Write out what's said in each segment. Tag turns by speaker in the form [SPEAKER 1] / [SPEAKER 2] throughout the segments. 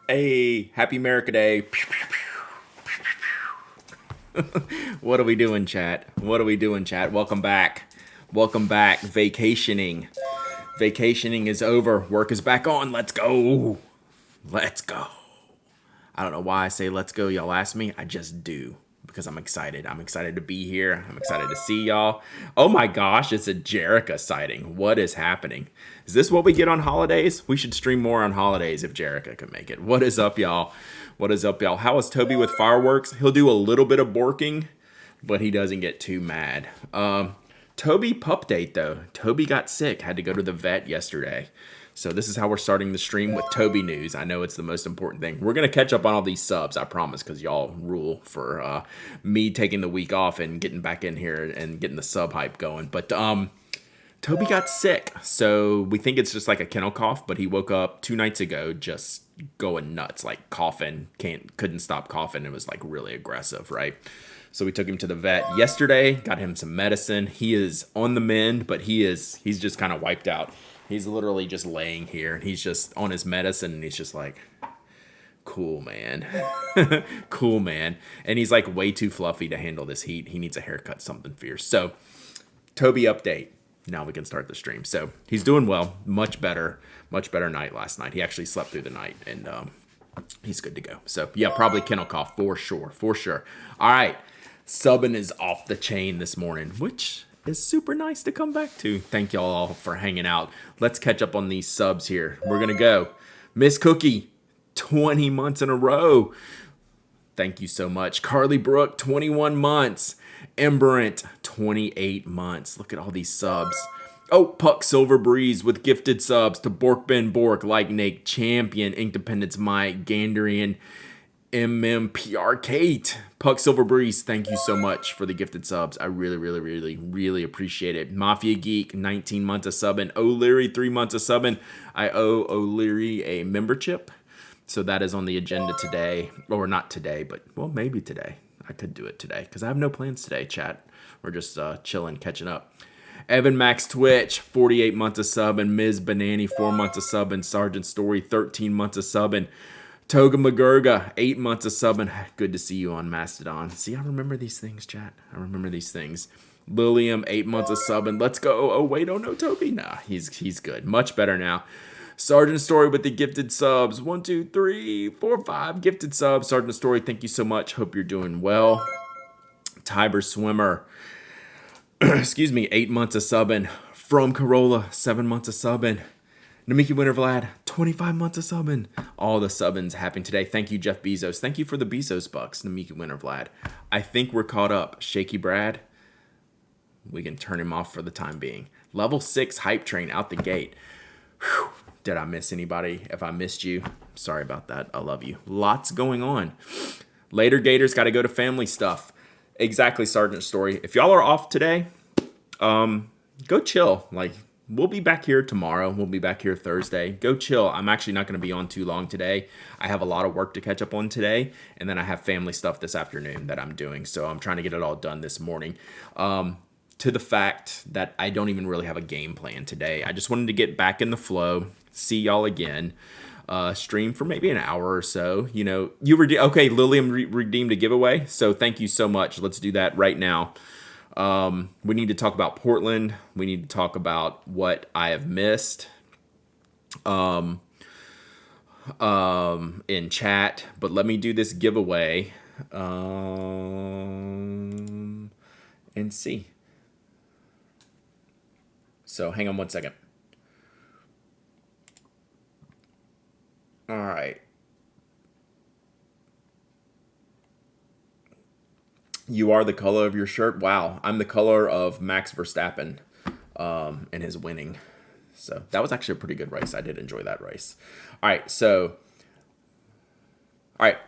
[SPEAKER 1] Hey, happy America Day. What are we doing, chat? What are we doing, chat? Welcome back. Welcome back. Vacationing. Vacationing is over. Work is back on. Let's go. Let's go. I don't know why I say let's go. Y'all ask me. I just do because I'm excited. I'm excited to be here. I'm excited to see y'all. Oh my gosh, it's a Jerica sighting. What is happening? Is this what we get on holidays? We should stream more on holidays if Jerica can make it. What is up, y'all? What is up, y'all? How is Toby with fireworks? He'll do a little bit of borking, but he doesn't get too mad. Toby pup date though. Toby got sick, had to go to the vet yesterday. So this is how we're starting the stream with Toby news. I know it's the most important thing. We're going to catch up on all these subs, I promise, because y'all rule for me taking the week off and getting back in here and getting the sub hype going. But Toby got sick, so we think it's just like a kennel cough, but he woke up 2 nights ago just going nuts, like coughing, couldn't stop coughing. It was like really aggressive, right? So we took him to the vet yesterday, got him some medicine. He is on the mend, but he's just kind of wiped out. He's literally just laying here and he's just on his medicine and he's just like, cool, man. Cool, man. And he's like way too fluffy to handle this heat. He needs a haircut, something fierce. So Toby update. Now we can start the stream. So he's doing well. Much better night last night. He actually slept through the night and he's good to go. So yeah, probably kennel cough for sure. For sure. All right. Subbing is off the chain this morning, which is super nice to come back to. Thank y'all all for hanging out. Let's catch up on these subs here. We're going to go. Miss Cookie, 20 months in a row. Thank you so much. Carly Brook, 21 months. Emberent, 28 months. Look at all these subs. Oh, Puck Silver Breeze with gifted subs to Bork Ben Bork, Like Nate, Champion, Independence Mike, Gandarian, MMPR Kate, Puck Silver Breeze, thank you so much for the gifted subs. I really appreciate it. Mafia Geek, 19 months of subbing. O'Leary, 3 months of subbing. I owe O'Leary a membership, so that is on the agenda today. Or not today, but, well, maybe today. I could do it today, because I have no plans today, chat. We're just chilling, catching up. Evan Max Twitch, 48 months of subbing. Ms. Banani, 4 months of subbing. Sergeant Story, 13 months of subbing. Toga McGurga, 8 months of subbing. Good to see you on Mastodon. See, I remember these things, chat. I remember these things. Lilium, 8 months of subbing. Let's go. Oh, wait, oh no, Toby. Nah, he's good. Much better now. Sergeant Story with the gifted subs. 1, 2, 3, 4, 5 gifted subs. Sergeant Story, thank you so much. Hope you're doing well. Tiber Swimmer, excuse me, 8 months of subbing. From Corolla, 7 months of subbing. Namiki Winter Vlad, 25 months of subbing. All the subbins happening today. Thank you, Jeff Bezos. Thank you for the Bezos bucks, Namiki Winter Vlad. I think we're caught up. Shaky Brad, we can turn him off for the time being. Level 6 hype train out the gate. Whew. Did I miss anybody? If I missed you, sorry about that. I love you. Lots going on. Later Gators got to go to family stuff. Exactly, Sergeant Story. If y'all are off today, go chill. Like, we'll be back here tomorrow. We'll be back here Thursday. Go chill. I'm actually not going to be on too long today. I have a lot of work to catch up on today. And then I have family stuff this afternoon that I'm doing. So I'm trying to get it all done this morning. To the fact that I don't even really have a game plan today. I just wanted to get back in the flow. See y'all again. Stream for maybe an hour or so. You know, okay, Lilium redeemed a giveaway. So thank you so much. Let's do that right now. We need to talk about Portland. We need to talk about what I have missed in chat. But let me do this giveaway and see. So hang on 1 second. All right. You are the color of your shirt. Wow, I'm the color of Max Verstappen and his winning. So that was actually a pretty good race. I did enjoy that race. All right,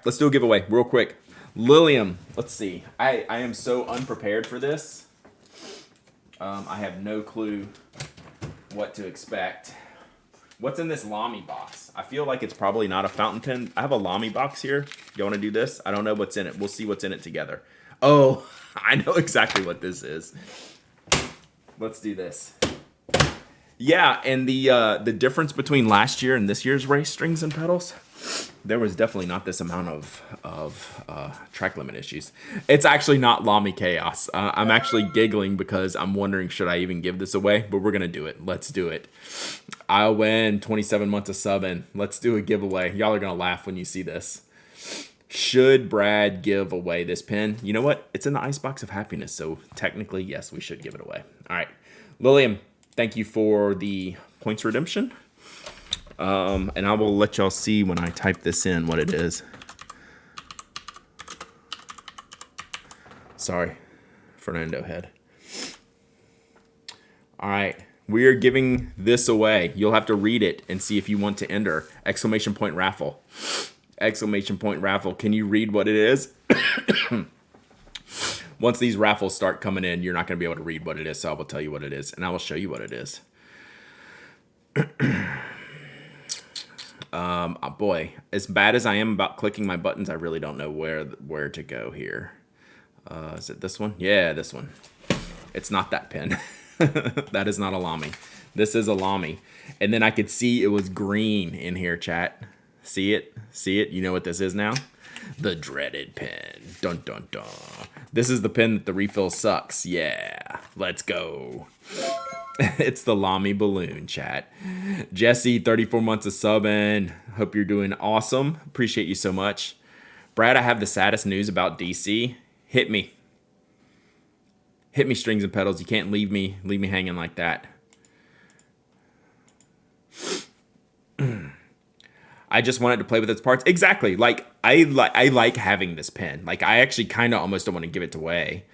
[SPEAKER 1] let's do a giveaway real quick. Lilium, let's see. I am so unprepared for this. I have no clue what to expect. What's in this Lamy box? I feel like it's probably not a fountain pen. I have a Lamy box here. You want to do this? I don't know what's in it. We'll see what's in it together. Oh, I know exactly what this is. Let's do this. Yeah, and the difference between last year and this year's race strings and pedals, there was definitely not this amount of track limit issues. It's actually not Lamy Chaos. I'm actually giggling because I'm wondering, should I even give this away? But we're gonna do it. Let's do it. I'll win 27 months of subbing. Let's do a giveaway. Y'all are gonna laugh when you see this. Should Brad give away this pin? You know what? It's in the icebox of happiness, so technically, yes, we should give it away. All right, Lillian, thank you for the points redemption. And I will let y'all see when I type this in what it is. Sorry, Fernando head. All right, we are giving this away. You'll have to read it and see if you want to enter. Exclamation point raffle. Exclamation point raffle. Can you read what it is? Once these raffles start coming in, you're not going to be able to read what it is, so I will tell you what it is, and I will show you what it is. Boy, as bad as I am about clicking my buttons, I really don't know where to go here. Is it this one? Yeah, this one. It's not that pin. That is not a Lamy. This is a Lamy. And then I could see it was green in here, chat. See it? See it? You know what this is now? The dreaded pin. Dun, dun, dun. This is the pin that the refill sucks. Yeah. Let's go. It's the Lamy balloon, chat. Jesse, 34 months of subbing. Hope you're doing awesome. Appreciate you so much. Brad, I have the saddest news about DC. Hit me. Hit me, strings and pedals. You can't leave me hanging like that. I just wanted to play with its parts. Exactly. Like I like having this pen. Like I actually kind of almost don't want to give it away.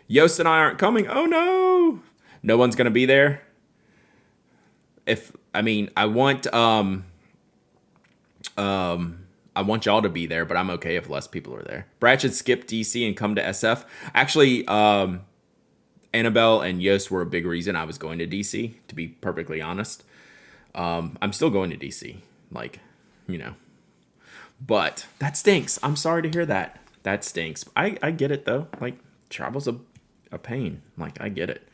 [SPEAKER 1] Yost and I aren't coming. Oh no. No one's gonna be there. I want y'all to be there, but I'm okay if less people are there. Brad should skip DC and come to SF. Actually, Annabelle and Yost were a big reason I was going to DC, to be perfectly honest. I'm still going to DC, like, you know. But that stinks. I'm sorry to hear that. That stinks. I get it, though. Like, travel's a pain. Like, I get it.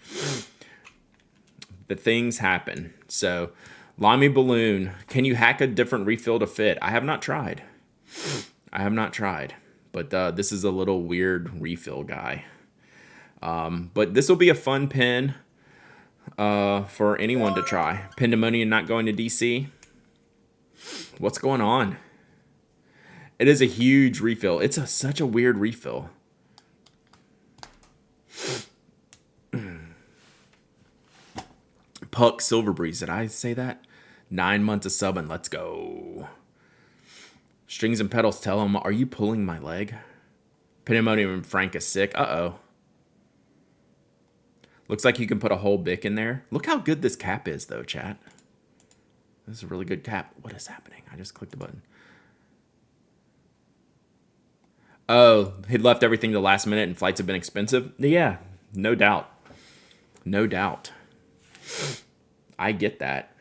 [SPEAKER 1] The things happen. So, Lamy Balloon. Can you hack a different refill to fit? I have not tried. But this is a little weird refill guy. But this will be a fun pin for anyone to try. Pandemonium not going to DC. What's going on? It is a huge refill. It's such a weird refill. Puck Silverbreeze. Did I say that? 9 months of subbing. Let's go. Strings and pedals tell him, are you pulling my leg? Pandemonium and Frank is sick. Uh-oh. Looks like you can put a whole Bic in there. Look how good this cap is, though, chat. This is a really good cap. What is happening? I just clicked the button. Oh, he left everything to the last minute and flights have been expensive? Yeah, no doubt. No doubt. I get that.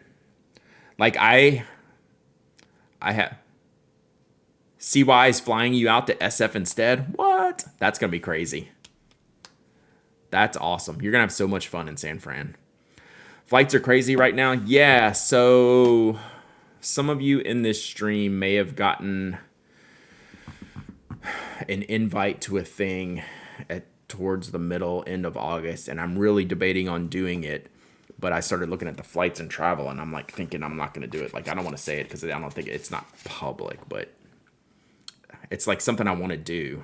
[SPEAKER 1] Like, I have... CY is flying you out to SF instead? What? That's going to be crazy. That's awesome. You're going to have so much fun in San Fran. Flights are crazy right now. Yeah, so some of you in this stream may have gotten an invite to a thing towards the end of August, and I'm really debating on doing it. But I started looking at the flights and travel, and I'm like thinking I'm not going to do it. Like, I don't want to say it because I don't think it's not public, but it's like something I want to do.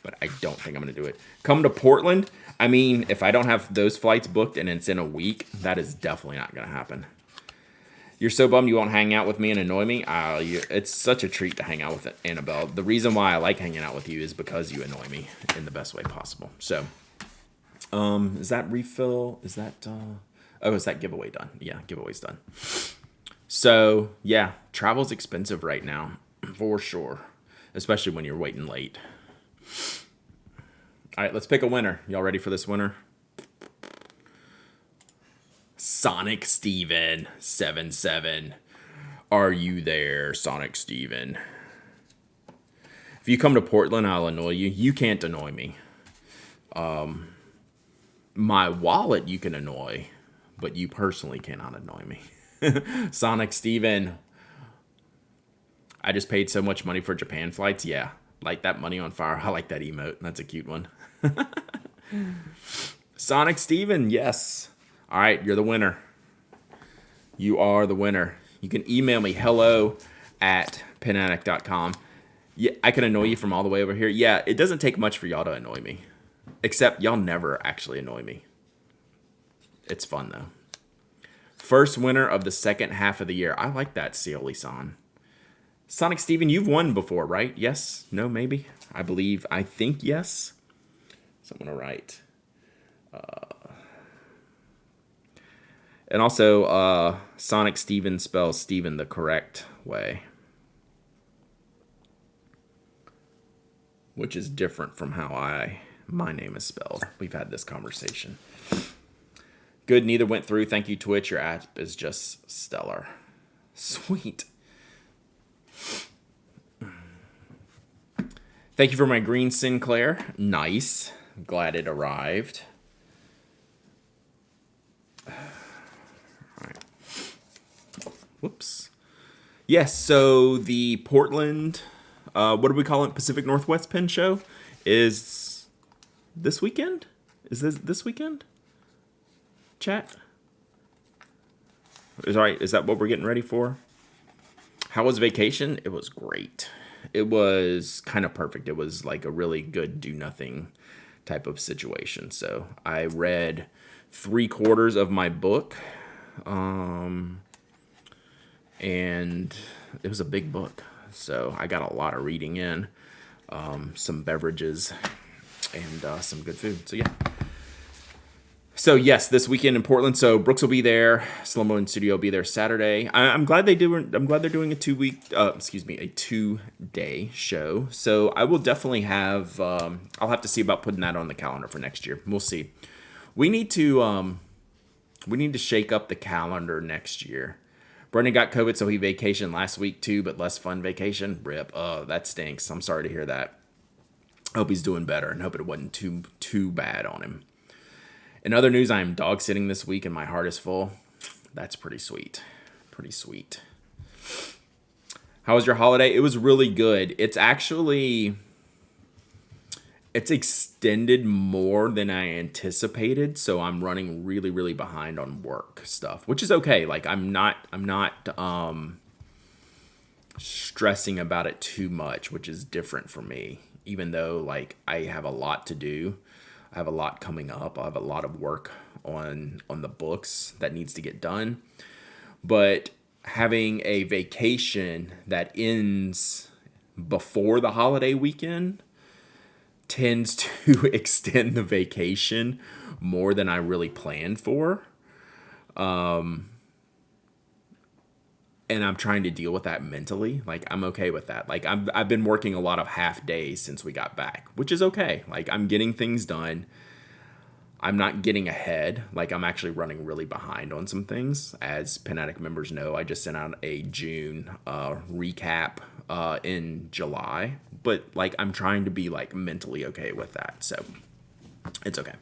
[SPEAKER 1] But I don't think I'm going to do it. Come to Portland. I mean, if I don't have those flights booked and it's in a week, that is definitely not going to happen. You're so bummed you won't hang out with me and annoy me. It's such a treat to hang out with Annabelle. The reason why I like hanging out with you is because you annoy me in the best way possible. So, is that refill? Is that, is that giveaway done? Yeah, giveaway's done. So, yeah, travel's expensive right now, for sure. Especially when you're waiting late. All right, let's pick a winner. Y'all ready for this winner? Sonic Steven 77. Are you there, Sonic Steven? If you come to Portland, I'll annoy you. You can't annoy me. My wallet you can annoy. but you personally cannot annoy me. Sonic Steven, I just paid so much money for Japan flights. Yeah, like that money on fire. I like that emote. That's a cute one. Sonic Steven, yes. All right, you're the winner. You are the winner. You can email me hello@penaddict.com. Yeah, I can annoy you from all the way over here. Yeah, it doesn't take much for y'all to annoy me. Except y'all never actually annoy me. It's fun, though. First winner of the second half of the year. I like that, Cioli-san. Sonic Steven, you've won before, right? Yes? No? Maybe? I think yes. So I'm going to write. And also, Sonic Steven spells Steven the correct way. Which is different from how my name is spelled. We've had this conversation. Good, neither went through. Thank you, Twitch. Your app is just stellar. Sweet. Thank you for my green Sinclair. Nice. Glad it arrived. All right. Whoops. Yes, so the Portland, what do we call it? Pacific Northwest Pen Show is this weekend? Is this weekend? Chat? Is that what we're getting ready for? How was vacation? It was great. It was kind of perfect. It was like a really good do nothing type of situation. So I read 3/4 of my book. And it was a big book. So I got a lot of reading in, some beverages, and some good food. So yeah. So yes, this weekend in Portland. So Brooks will be there. Slow Mo Studio will be there Saturday. I'm glad they're doing a 2-day show. So I will definitely have. I'll have to see about putting that on the calendar for next year. We'll see. We need to shake up the calendar next year. Brendan got COVID, so he vacationed last week too, but less fun vacation. Rip. Oh, that stinks. I'm sorry to hear that. I hope he's doing better and hope it wasn't too bad on him. In other news, I am dog sitting this week and my heart is full. That's pretty sweet. Pretty sweet. How was your holiday? It was really good. It's extended more than I anticipated, so I'm running really, really behind on work stuff, which is okay. Like I'm not stressing about it too much, which is different for me, even though like I have a lot to do. I have a lot coming up. I have a lot of work on the books that needs to get done. But having a vacation that ends before the holiday weekend tends to extend the vacation more than I really planned for. And I'm trying to deal with that mentally. Like, I'm okay with that. Like, I've been working a lot of half days since we got back, which is okay. Like, I'm getting things done. I'm not getting ahead. Like, I'm actually running really behind on some things. As Pen Addict members know, I just sent out a June recap in July. But, like, I'm trying to be, like, mentally okay with that. So, it's okay.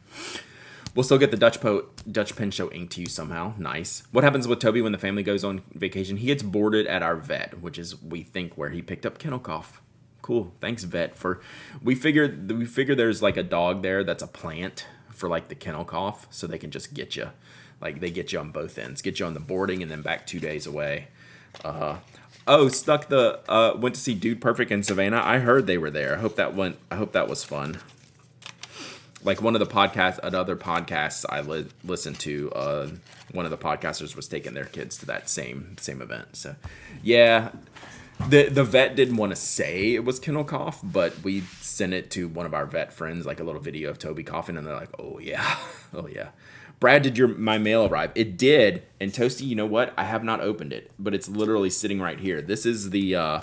[SPEAKER 1] We'll still get the Dutch Pen Show ink to you somehow. Nice. What happens with Toby when the family goes on vacation? He gets boarded at our vet, which is, we think, where he picked up kennel cough. Cool. Thanks, vet. We figure there's like a dog there that's a plant for like the kennel cough, so they can just get you. Like, they get you on both ends. Get you on the boarding and then back 2 days away. Went to see Dude Perfect in Savannah. I heard they were there. I hope that was fun. Like one of the podcasts, another podcast I listened to, one of the podcasters was taking their kids to that same event. So, yeah, the vet didn't want to say it was kennel cough, but we sent it to one of our vet friends, like a little video of Toby coughing, and they're like, "Oh yeah, oh yeah." Brad, did my mail arrive? It did. And Toasty, you know what? I have not opened it, but it's literally sitting right here. This is the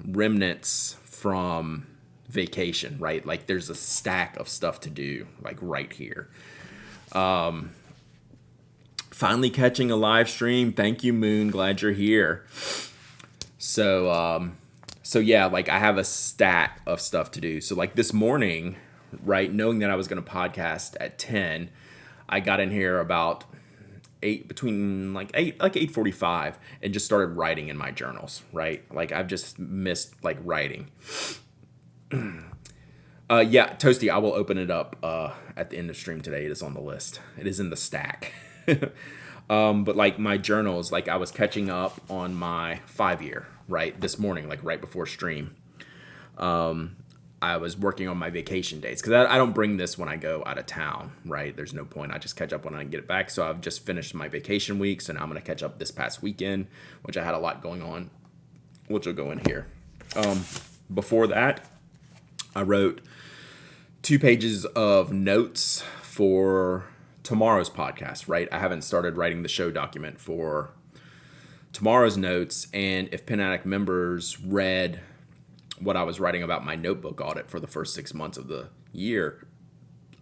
[SPEAKER 1] remnants from vacation, right? Like, there's a stack of stuff to do, like right here. Finally catching a live stream. Thank you, Moon. Glad you're here. So yeah, like I have a stack of stuff to do. So like this morning, right, knowing that I was going to podcast at 10, I got in here about between like 8:45 and just started writing in my journals, right? Like I've just missed like writing. Yeah, Toasty, I will open it up at the end of stream today. It is on the list. It is in the stack. But like my journals, like I was catching up on my 5-year, right? This morning, like right before stream. I was working on my vacation days because I don't bring this when I go out of town, right? There's no point. I just catch up when I get it back. So I've just finished my vacation weeks, and I'm going to catch up this past weekend, which I had a lot going on, which will go in here. Before that, I wrote 2 pages of notes for tomorrow's podcast, right? I haven't started writing the show document for tomorrow's notes, and if Pen Addict members read what I was writing about my notebook audit for the first 6 months of the year,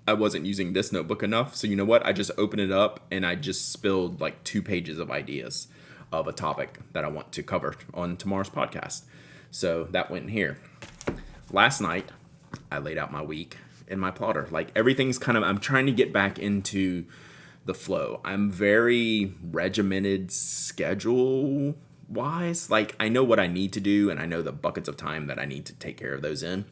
[SPEAKER 1] I wasn't using this notebook enough. So you know what? I just opened it up and I just spilled like 2 pages of ideas of a topic that I want to cover on tomorrow's podcast. So that went in here. Last night, I laid out my week in my plotter. Like everything's I'm trying to get back into the flow. I'm very regimented schedule wise. Like I know what I need to do and I know the buckets of time that I need to take care of those in.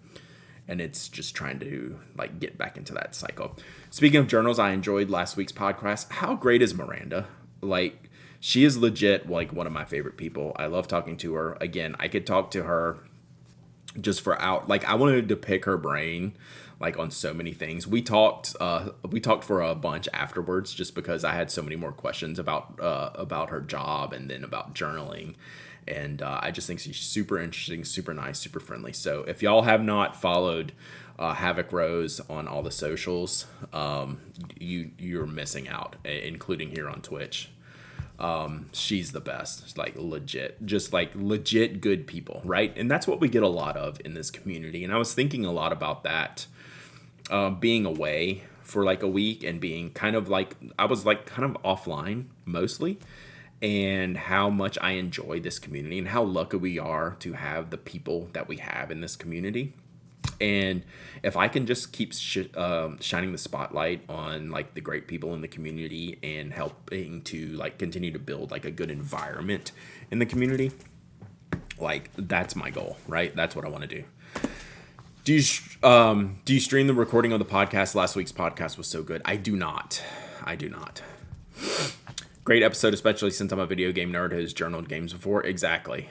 [SPEAKER 1] And it's just trying to like get back into that cycle. Speaking of journals, I enjoyed last week's podcast. How great is Miranda? Like she is legit like one of my favorite people. I love talking to her. Again, I could talk to her just for like I wanted to pick her brain like on so many things. We talked for a bunch afterwards just because I had so many more questions about her job and then about journaling. And I just think she's super interesting, super nice, super friendly. So if y'all have not followed Havoc Rose on all the socials, you're missing out, including here on Twitch. She's the best, like legit, just like legit good people, right? And that's what we get a lot of in this community. And I was thinking a lot about that, being away for like a week and being kind of like, I was like kind of offline mostly, and how much I enjoy this community and how lucky we are to have the people that we have in this community. And if I can just keep shining the spotlight on like the great people in the community and helping to like continue to build like a good environment in the community, like that's my goal, right? That's what I want to do. Do you stream the recording of the podcast? Last week's podcast was so good. I do not. Great episode, especially since I'm a video game nerd who's journaled games before. Exactly.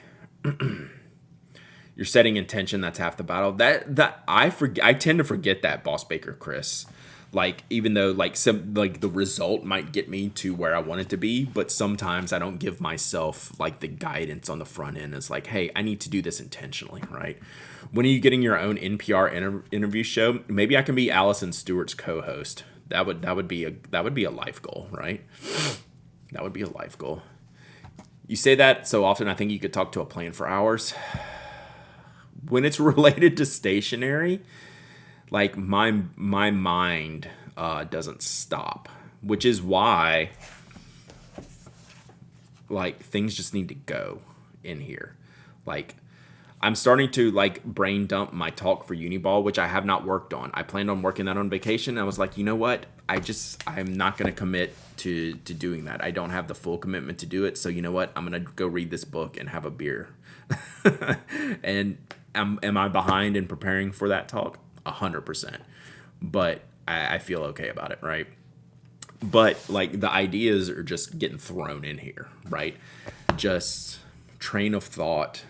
[SPEAKER 1] You're setting intention. That's half the battle. That I forget. I tend to forget that, Boss Baker Chris. Like even though like the result might get me to where I want it to be, but sometimes I don't give myself like the guidance on the front end. It's like, hey, I need to do this intentionally, right? When are you getting your own NPR interview show? Maybe I can be Allison Stewart's co-host. That would be a life goal, right? That would be a life goal. You say that so often, I think you could talk to a plant for hours. When it's related to stationery, like my mind doesn't stop, which is why like things just need to go in here. Like I'm starting to like brain dump my talk for Uniball, which I have not worked on. I planned on working that on vacation. I was like, you know what? I'm not going to commit to doing that. I don't have the full commitment to do it. So you know what? I'm going to go read this book and have a beer. And am I behind in preparing for that talk? 100%. But I feel okay about it, right? But like the ideas are just getting thrown in here, right? Just train of thought.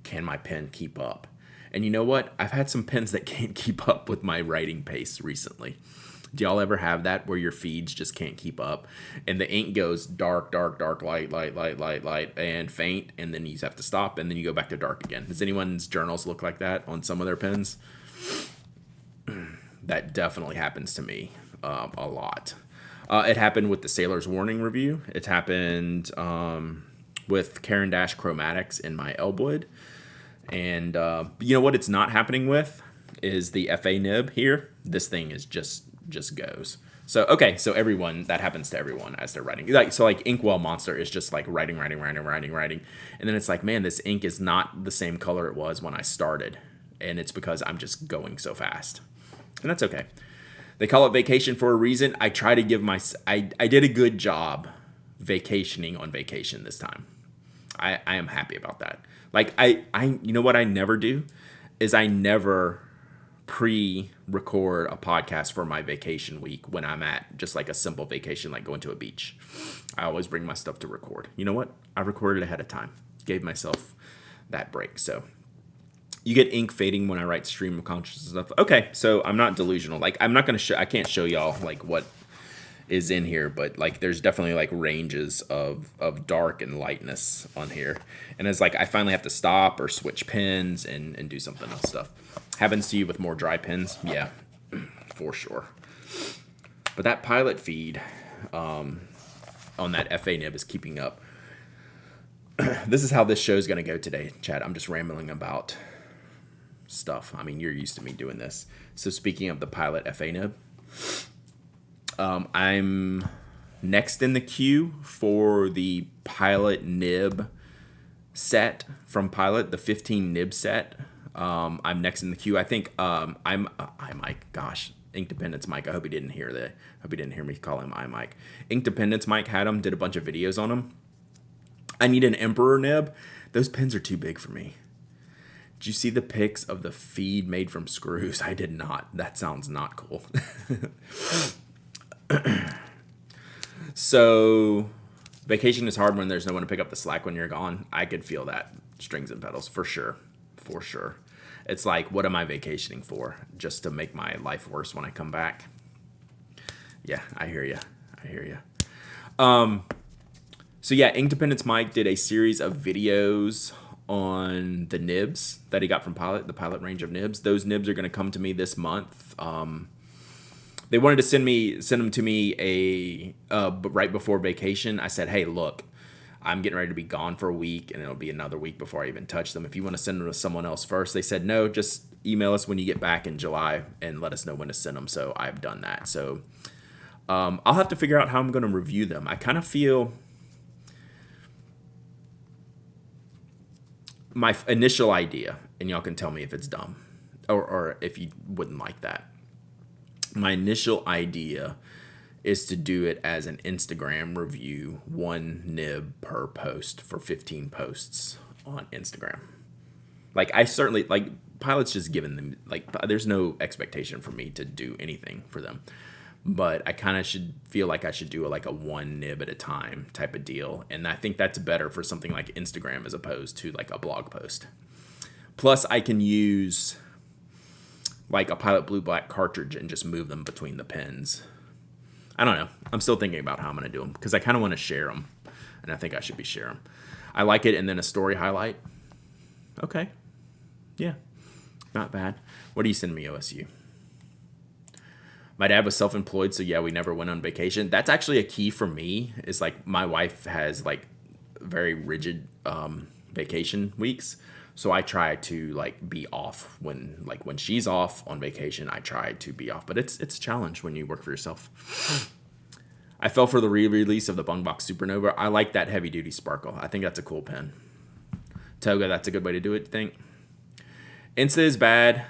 [SPEAKER 1] Can my pen keep up? And you know what? I've had some pens that can't keep up with my writing pace recently. Do y'all ever have that where your feeds just can't keep up and the ink goes dark, light, and faint, and then you just have to stop and then you go back to dark again? Does anyone's journals look like that on some of their pens? That definitely happens to me a lot. It happened with the Sailor's Warning review. It happened with Caran d'Ache Chromatics in my Elwood. And you know what it's not happening with is the FA nib here. This thing is just goes. So, okay, so everyone, that happens to everyone as they're writing. Like Inkwell Monster is just like writing. And then it's like, man, this ink is not the same color it was when I started. And it's because I'm just going so fast. And that's okay. They call it vacation for a reason. I try to give I did a good job vacationing on vacation this time. I am happy about that. Like you know what I never do is I never pre-record a podcast for my vacation week when I'm at just like a simple vacation, like going to a beach. I always bring my stuff to record. You know what? I recorded ahead of time. Gave myself that break. So you get ink fading when I write stream of consciousness stuff. Okay, so I'm not delusional. Like I'm not gonna show. I can't show y'all like what is in here, but like there's definitely like ranges of dark and lightness on here. And it's like I finally have to stop or switch pens and do something else stuff. Happens to you with more dry pens? Yeah, for sure. But that pilot feed on that FA nib is keeping up. This is how this show is going to go today, Chad. I'm just rambling about stuff. I mean, you're used to me doing this. So speaking of the pilot FA nib, I'm next in the queue for the pilot nib set from Pilot, the 15 nib set. I'm next in the queue. I think I'm Mike. Gosh, Ink Dependence Mike. I hope he didn't hear that. Hope he didn't hear me call him Mike. Ink Dependence Mike had him. Did a bunch of videos on him. I need an Emperor nib. Those pens are too big for me. Did you see the pics of the feed made from screws? I did not. That sounds not cool. So, vacation is hard when there's no one to pick up the slack when you're gone. I could feel that. Strings and pedals, for sure. For sure. It's like, what am I vacationing for? Just to make my life worse when I come back? Yeah, I hear you. I hear you. So yeah, Ink Dependence Mike did a series of videos on the nibs that he got from Pilot, the Pilot range of nibs. Those nibs are going to come to me this month. They wanted to send them to me right before vacation. I said, hey, look, I'm getting ready to be gone for a week, and it'll be another week before I even touch them. If you want to send them to someone else first, they said, no, just email us when you get back in July and let us know when to send them. So I've done that. So I'll have to figure out how I'm going to review them. I kind of feel my initial idea, and y'all can tell me if it's dumb or if you wouldn't like that. My initial idea is to do it as an Instagram review, one nib per post for 15 posts on Instagram. Like I certainly like Pilot's just given them, like there's no expectation for me to do anything for them. But I kind of should feel like I should do like a one nib at a time type of deal. And I think that's better for something like Instagram as opposed to like a blog post. Plus I can use like a Pilot Blue Black cartridge and just move them between the pens. I don't know. I'm still thinking about how I'm going to do them because I kind of want to share them. And I think I should be sharing them. I like it. And then a story highlight. Okay. Yeah. Not bad. What do you send me, OSU? My dad was self-employed, so yeah, we never went on vacation. That's actually a key for me. Is like my wife has like very rigid vacation weeks, so I try to like be off when she's off on vacation. I try to be off, but it's a challenge when you work for yourself. I fell for the re-release of the Bungbox Supernova. I like that heavy-duty sparkle. I think that's a cool pen. Toga, that's a good way to do it. Think. Insta is bad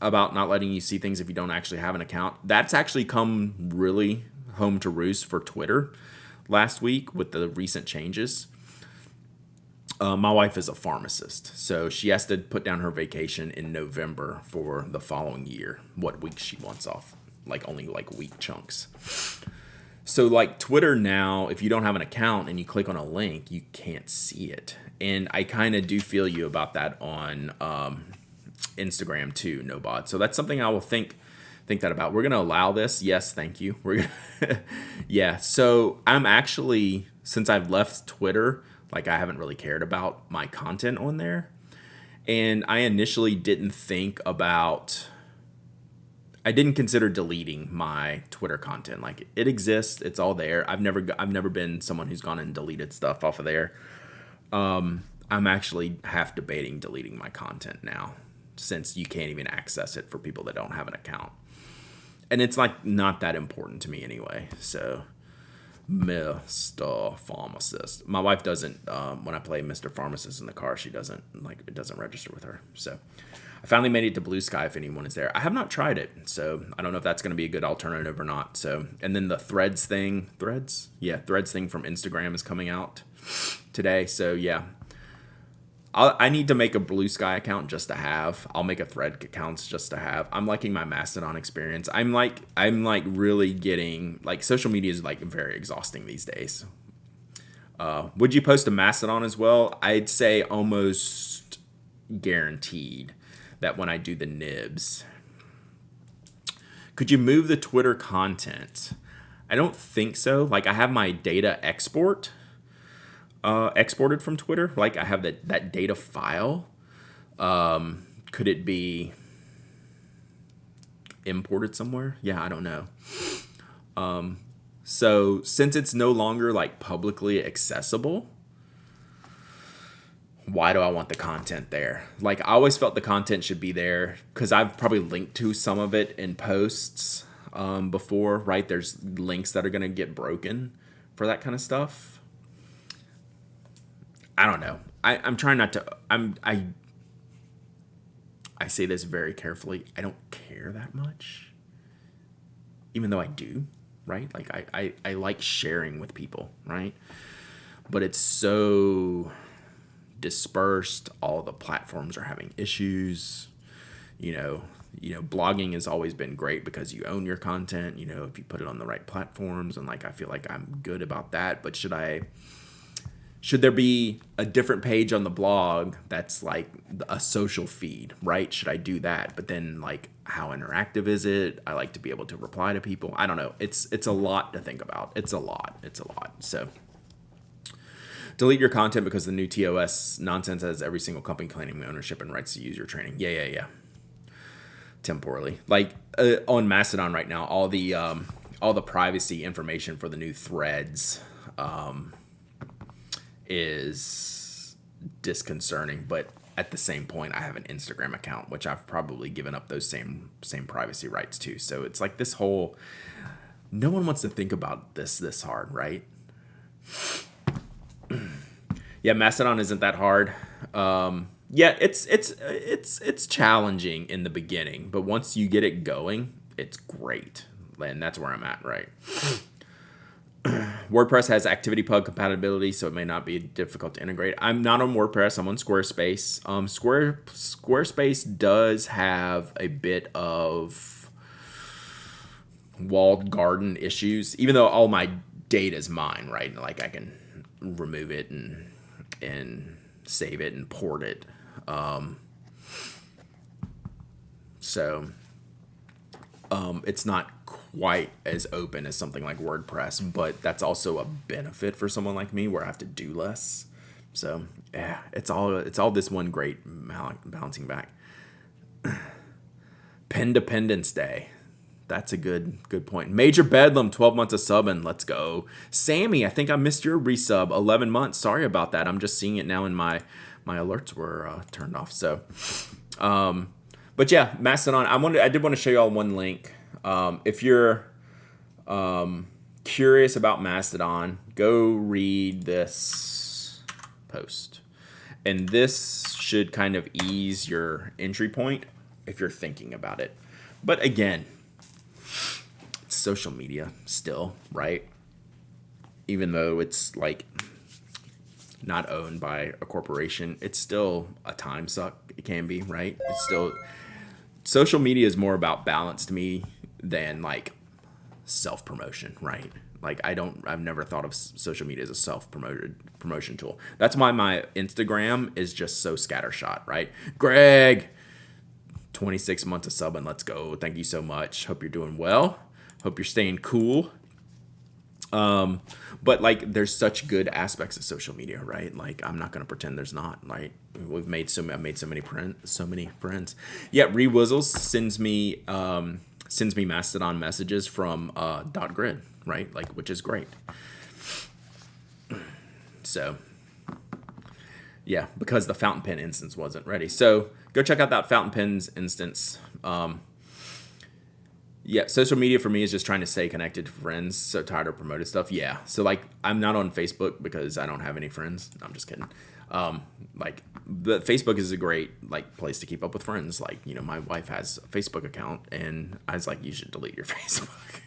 [SPEAKER 1] about not letting you see things if you don't actually have an account. That's actually come really home to roost for Twitter last week with the recent changes. My wife is a pharmacist, so she has to put down her vacation in November for the following year, what week she wants off, like only like week chunks. So like Twitter now, if you don't have an account and you click on a link, you can't see it. And I kind of do feel you about that on Instagram too, no bot. So that's something I will think that about. We're gonna allow this. Yes, thank you. We're gonna yeah. So I'm actually, since I've left Twitter, like I haven't really cared about my content on there. And I initially didn't consider deleting my Twitter content. Like it exists, it's all there. I've never been someone who's gone and deleted stuff off of there. I'm actually half debating deleting my content now, since you can't even access it for people that don't have an account. And it's like not that important to me anyway. So Mr. Pharmacist. My wife doesn't, when I play Mr. Pharmacist in the car, she doesn't, like, it doesn't register with her. So I finally made it to Blue Sky if anyone is there. I have not tried it, so I don't know if that's going to be a good alternative or not. So, and then the Threads thing, Threads thing from Instagram is coming out today. So yeah, I need to make a Blue Sky account just to have. I'll make a Thread account just to have. I'm liking my Mastodon experience. I'm like really getting like social media is like very exhausting these days. Would you post a Mastodon as well? I'd say almost guaranteed that when I do the nibs. Could you move the Twitter content? I don't think so. Like I have my data exported from Twitter. Like I have that data file. Could it be imported somewhere? Yeah, I don't know. So since it's no longer like publicly accessible, why do I want the content there? Like I always felt the content should be there because I've probably linked to some of it in posts before, right? There's links that are going to get broken for that kind of stuff. I don't know. I'm trying not to, I say this very carefully. I don't care that much, even though I do, right? Like I like sharing with people, right? But it's so dispersed. All the platforms are having issues. You know, blogging has always been great because you own your content, if you put it on the right platforms, and like I feel like I'm good about that. But should there be a different page on the blog that's like a social feed, right? Should I do that? But then like how interactive is it? I like to be able to reply to people. I don't know. It's a lot to think about. It's a lot. So delete your content because the new TOS nonsense has every single company claiming ownership and rights to use your training. Yeah. Temporally. Like on Mastodon right now, all the privacy information for the new threads is disconcerting, but at the same point I have an Instagram account which I've probably given up those same privacy rights to. So it's like this whole, no one wants to think about this hard, right? Yeah, Mastodon isn't that hard. Yeah, it's challenging in the beginning, but once you get it going, it's great. And that's where I'm at, right? WordPress has ActivityPub compatibility, so it may not be difficult to integrate. I'm not on WordPress. I'm on Squarespace. Squarespace does have a bit of walled garden issues, even though all my data is mine, right? Like I can remove it and save it and port it. It's not quite as open as something like WordPress, but that's also a benefit for someone like me where I have to do less. So yeah, it's all this one great balancing back. Pendependence Day. That's a good point. Major Bedlam, 12 months of subbing. Let's go. Sammy, I think I missed your resub, 11 months. Sorry about that. I'm just seeing it now, and my alerts were turned off. So, but yeah, Mastodon. I did want to show you all one link. If you're curious about Mastodon, go read this post. And this should kind of ease your entry point if you're thinking about it. But again, it's social media still, right? Even though it's like not owned by a corporation, it's still a time suck. It can be, right? It's still, social media is more about balance to me than like self-promotion, right? Like I've never thought of social media as a self-promotion tool. That's why my Instagram is just so scattershot, right? Greg, 26 months of subbing, let's go. Thank you so much. Hope you're doing well. Hope you're staying cool. But like there's such good aspects of social media, right? Like I'm not going to pretend there's not, right? I've made so many friends. Yeah, Rewizzles sends me Mastodon messages from .grid, right? Like, which is great. So yeah, because the fountain pen instance wasn't ready. So go check out that fountain pens instance. Yeah, social media for me is just trying to stay connected to friends. So tired of promoted stuff. Yeah. So like I'm not on Facebook because I don't have any friends. No, I'm just kidding. Like the Facebook is a great like place to keep up with friends. Like, my wife has a Facebook account and I was like, you should delete your Facebook.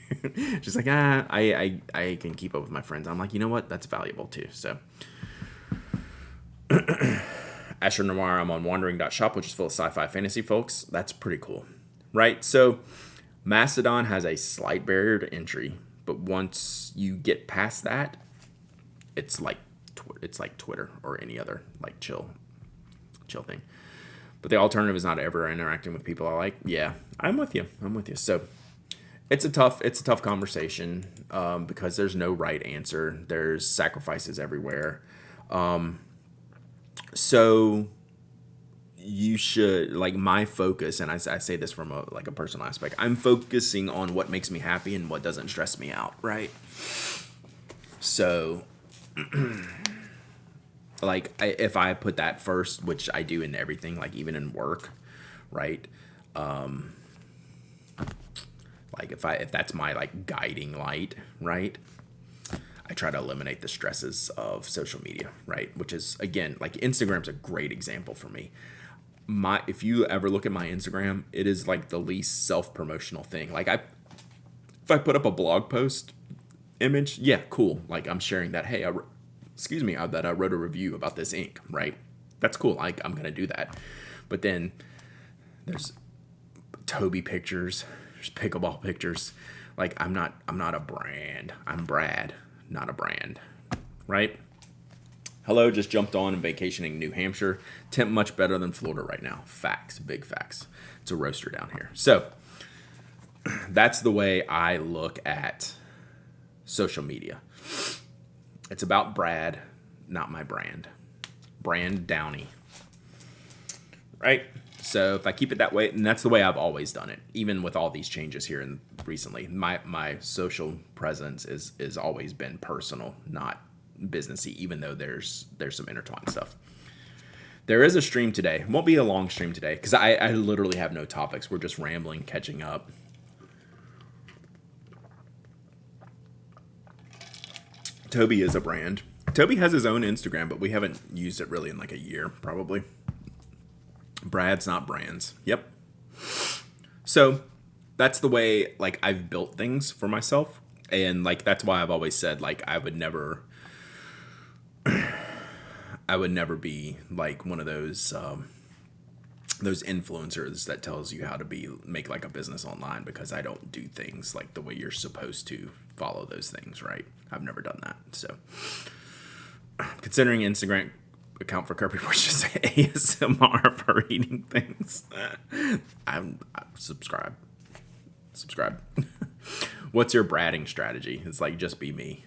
[SPEAKER 1] She's like, I can keep up with my friends. I'm like, you know what? That's valuable too. So Asher Noir, I'm on wandering.shop, which is full of sci-fi fantasy folks. That's pretty cool. Right? So Mastodon has a slight barrier to entry, but once you get past that, it's like Twitter or any other like chill thing. But the alternative is not ever interacting with people I like. Yeah, I'm with you. So it's a tough conversation because there's no right answer. There's sacrifices everywhere. So you should, like, my focus, and I say this from a personal aspect, I'm focusing on what makes me happy and what doesn't stress me out, right? So like if I put that first, which I do in everything, like even in work, right? Like if that's my like guiding light, right? I try to eliminate the stresses of social media, right? Which is, again, like Instagram's a great example for me. If you ever look at my Instagram, it is like the least self-promotional thing. Like if I put up a blog post image, yeah, cool. Like I'm sharing that, hey, that I wrote a review about this ink, right? That's cool. Like I'm going to do that. But then there's Toby pictures, there's pickleball pictures. Like I'm not a brand. I'm Brad, not a brand, right? Hello, just jumped on and vacationing New Hampshire. Temp much better than Florida right now. Facts, big facts. It's a roaster down here. So that's the way I look at social media. It's about Brad, not my brand. Brand Downey. Right? So if I keep it that way, and that's the way I've always done it, even with all these changes here and recently, my social presence is always been personal, not businessy, even though there's some intertwined stuff. There is a stream today. It won't be a long stream today because I literally have no topics. We're just rambling, catching up. Toby is a brand. Toby has his own Instagram, but we haven't used it really in like a year, probably. Brad's not brands. Yep. So that's the way like I've built things for myself. And like that's why I've always said like I would never be like one of those influencers that tells you how to make like a business online, because I don't do things like the way you're supposed to follow those things, right? I've never done that. So considering Instagram account for Kirby Bush is ASMR for eating things, I'm subscribe. What's your bradding strategy? It's like just be me.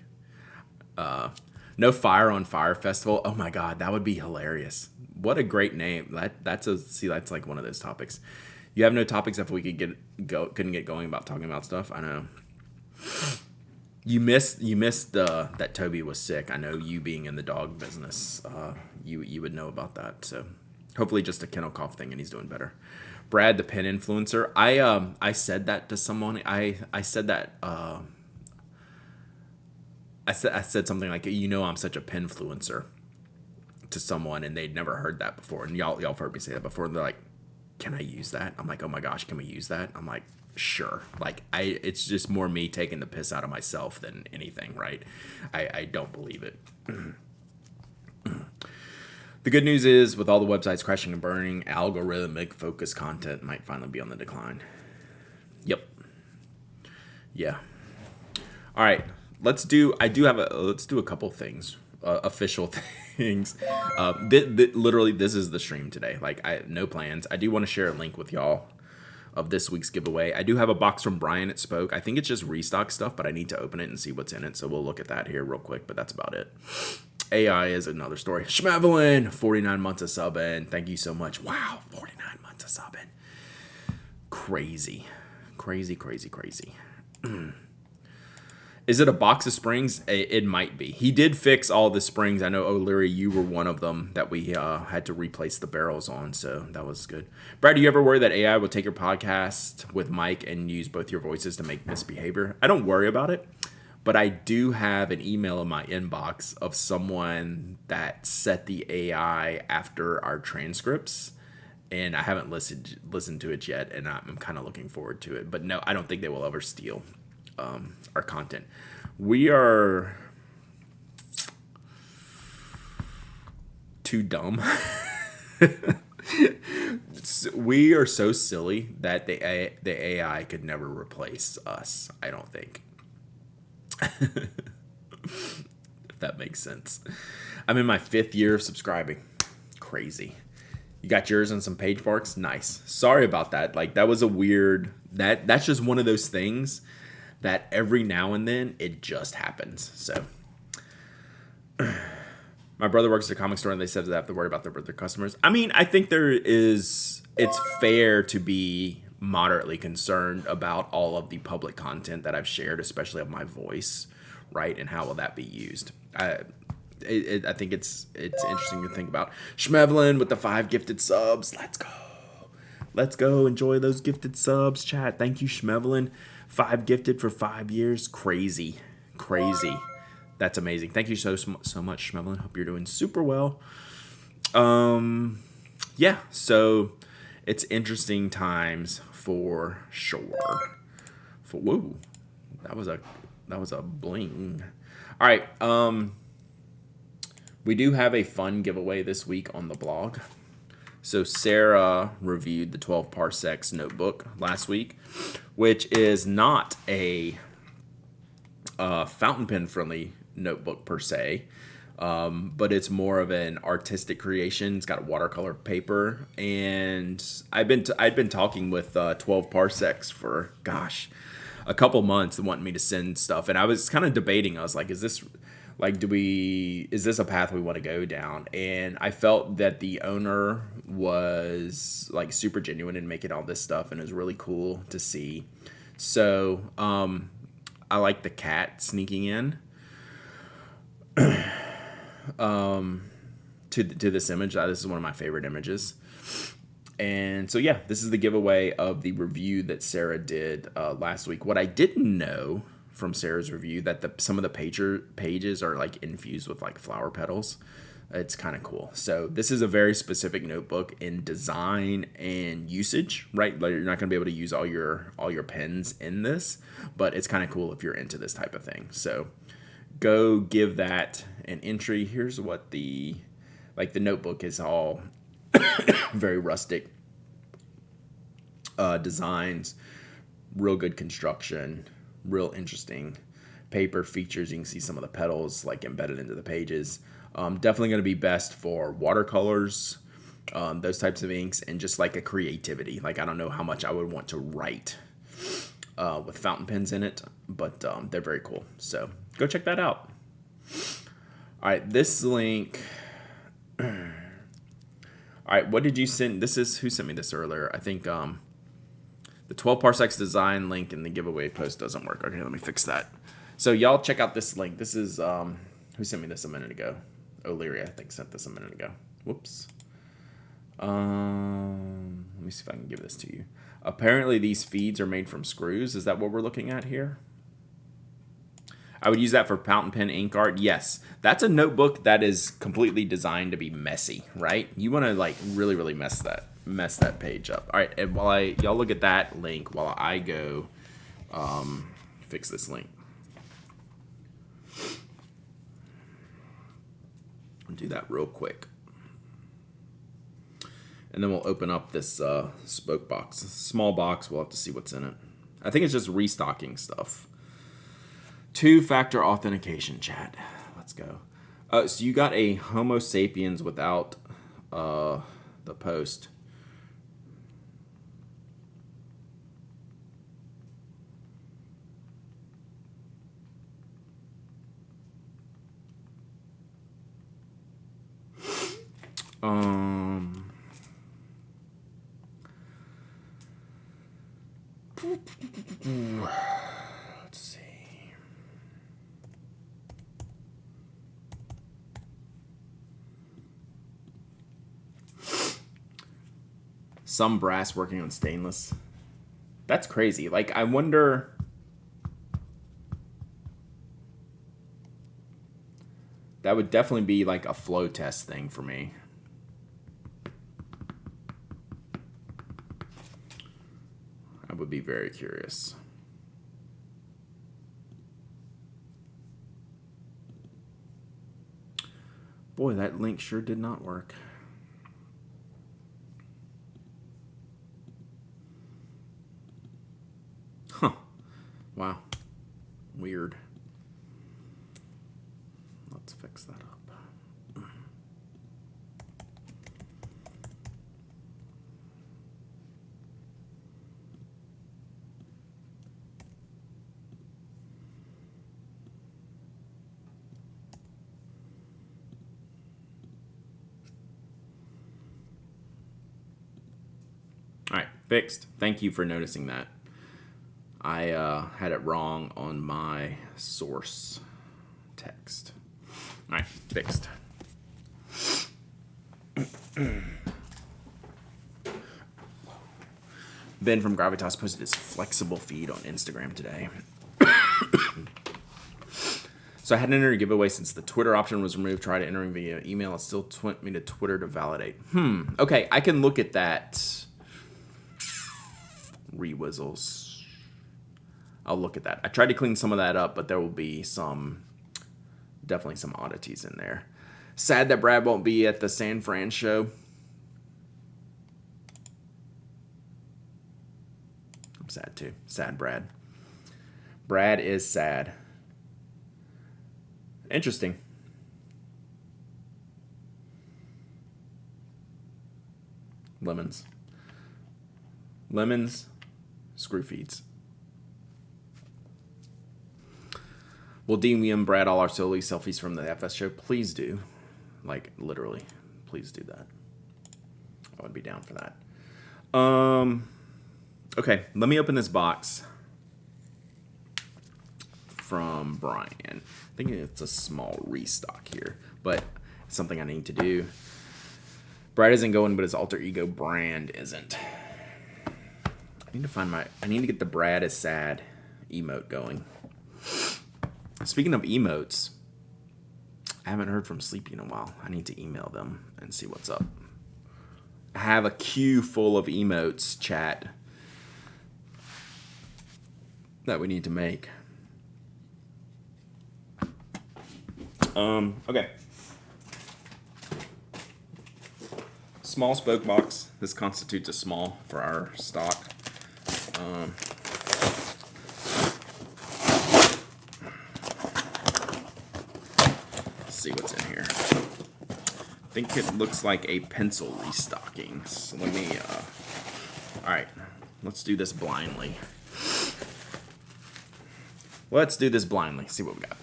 [SPEAKER 1] No Fire on Fire Festival. Oh my God, that would be hilarious. What a great name. That's like one of those topics. You have no topics if we couldn't get going about talking about stuff. I know. You missed that Toby was sick. I know, you being in the dog business, you would know about that. So hopefully just a kennel cough thing and he's doing better. Brad, the pen influencer. I said that to someone. I said that. I said something like, I'm such a pinfluencer to someone, and they'd never heard that before. And y'all have heard me say that before. And they're like, can I use that? I'm like, oh my gosh, can we use that? I'm like, sure. Like it's just more me taking the piss out of myself than anything, right? I don't believe it. The good news is, with all the websites crashing and burning, algorithmic focused content might finally be on the decline. Yep. Yeah. All right. Let's do a couple things, official things. Literally, this is the stream today. Like, no plans. I do want to share a link with y'all of this week's giveaway. I do have a box from Brian at Spoke. I think it's just restock stuff, but I need to open it and see what's in it. So we'll look at that here real quick, but that's about it. AI is another story. Schmavelin, 49 months of subbing. Thank you so much. Wow, 49 months of subbing. Crazy. Is it a box of springs? It might be. He did fix all the springs. I know, O'Leary, you were one of them that we had to replace the barrels on, so that was good. Brad, do you ever worry that AI will take your podcast with Mike and use both your voices to make misbehavior? I don't worry about it, but I do have an email in my inbox of someone that set the AI after our transcripts, and I haven't listened to it yet, and I'm kind of looking forward to it. But no, I don't think they will ever steal our content. We are too dumb. We are so silly that the AI could never replace us, I don't think. If that makes sense. I'm in my 5th year of subscribing. Crazy. You got yours on some page marks? Nice. Sorry about that. Like, that was a weird... That's just one of those things that every now and then it just happens. So, my brother works at a comic store, and they said they have to worry about their customers. I mean, I think it's fair to be moderately concerned about all of the public content that I've shared, especially of my voice, right? And how will that be used? I think it's interesting to think about. Schmevlin with the 5 gifted subs. Let's go. Enjoy those gifted subs, chat. Thank you, Schmevlin. 5 gifted for 5 years. Crazy. That's amazing. Thank you so much, Schmevlin. Hope you're doing super well. Yeah, so it's interesting times for sure. Whoa, that was a bling. All right, we do have a fun giveaway this week on the blog. So Sarah reviewed the 12 Parsecs notebook last week, which is not a fountain pen friendly notebook per se, but it's more of an artistic creation. It's got watercolor paper, and I'd been talking with 12 Parsecs for a couple months, wanting me to send stuff, and I was kind of debating. I was like, is this a path we want to go down? And I felt that the owner was like super genuine in making all this stuff, and it was really cool to see. So I like the cat sneaking in to this image. This is one of my favorite images. And so yeah, this is the giveaway of the review that Sarah did last week. What I didn't know from Sarah's review that some of the pages are like infused with like flower petals. It's kind of cool. So this is a very specific notebook in design and usage, right? Like, you're not going to be able to use all your pens in this, but it's kind of cool if you're into this type of thing. So go give that an entry. Here's what the notebook is all very rustic designs, real good construction, real interesting paper features. You can see some of the petals like embedded into the pages. Definitely going to be best for watercolors, those types of inks, and just like a creativity. Like, I don't know how much I would want to write with fountain pens in it, but they're very cool. So go check that out. All right, this link. All right, what did you send? Who sent me this earlier? I think the 12 Parsecs design link in the giveaway post doesn't work. Okay, let me fix that. So y'all check out this link. This is who sent me this a minute ago? O'Leary, I think, sent this a minute ago. Whoops. Let me see if I can give this to you. Apparently these feeds are made from screws. Is that what we're looking at here? I would use that for fountain pen ink art. Yes, that's a notebook that is completely designed to be messy, right? You want to like really, really mess that page up. All right, and while y'all look at that link, while I go fix this link. I'll do that real quick. And then we'll open up this spoke box. Small box, we'll have to see what's in it. I think it's just restocking stuff. 2-factor authentication, chat. Let's go. So you got a Homo sapiens without the post. Let's see. Some brass working on stainless. That's crazy. Like, I wonder... That would definitely be like a flow test thing for me. I would be very curious. Boy, that link sure did not work. Huh. Wow. Weird. Let's fix that up. All right, fixed. Thank you for noticing that. I had it wrong on my source text. All right, fixed. Ben from Gravitas posted his flexible feed on Instagram today. So I hadn't entered a giveaway since the Twitter option was removed. Tried entering via email. It still went me to Twitter to validate. Okay, I can look at that. Rewizzles. I'll look at that. I tried to clean some of that up, but there will be definitely some oddities in there. Sad that Brad won't be at the San Fran show. I'm sad too. Sad Brad. Brad is sad. Interesting. Lemons. Screw feeds. Will DM and Brad all our silly selfies from the FS show? Please do. Like, literally. Please do that. I would be down for that. Okay, let me open this box from Brian. I think it's a small restock here, but it's something I need to do. Brad isn't going, but his alter ego brand isn't. I need to get the Brad is sad emote going. Speaking of emotes, I haven't heard from Sleepy in a while. I need to email them and see what's up. I have a queue full of emotes, chat, that we need to make. Okay. Small spoke box. This constitutes a small for our stock. Let's see what's in here. I think it looks like a pencil restocking. So let me, alright, let's do this blindly. See what we got.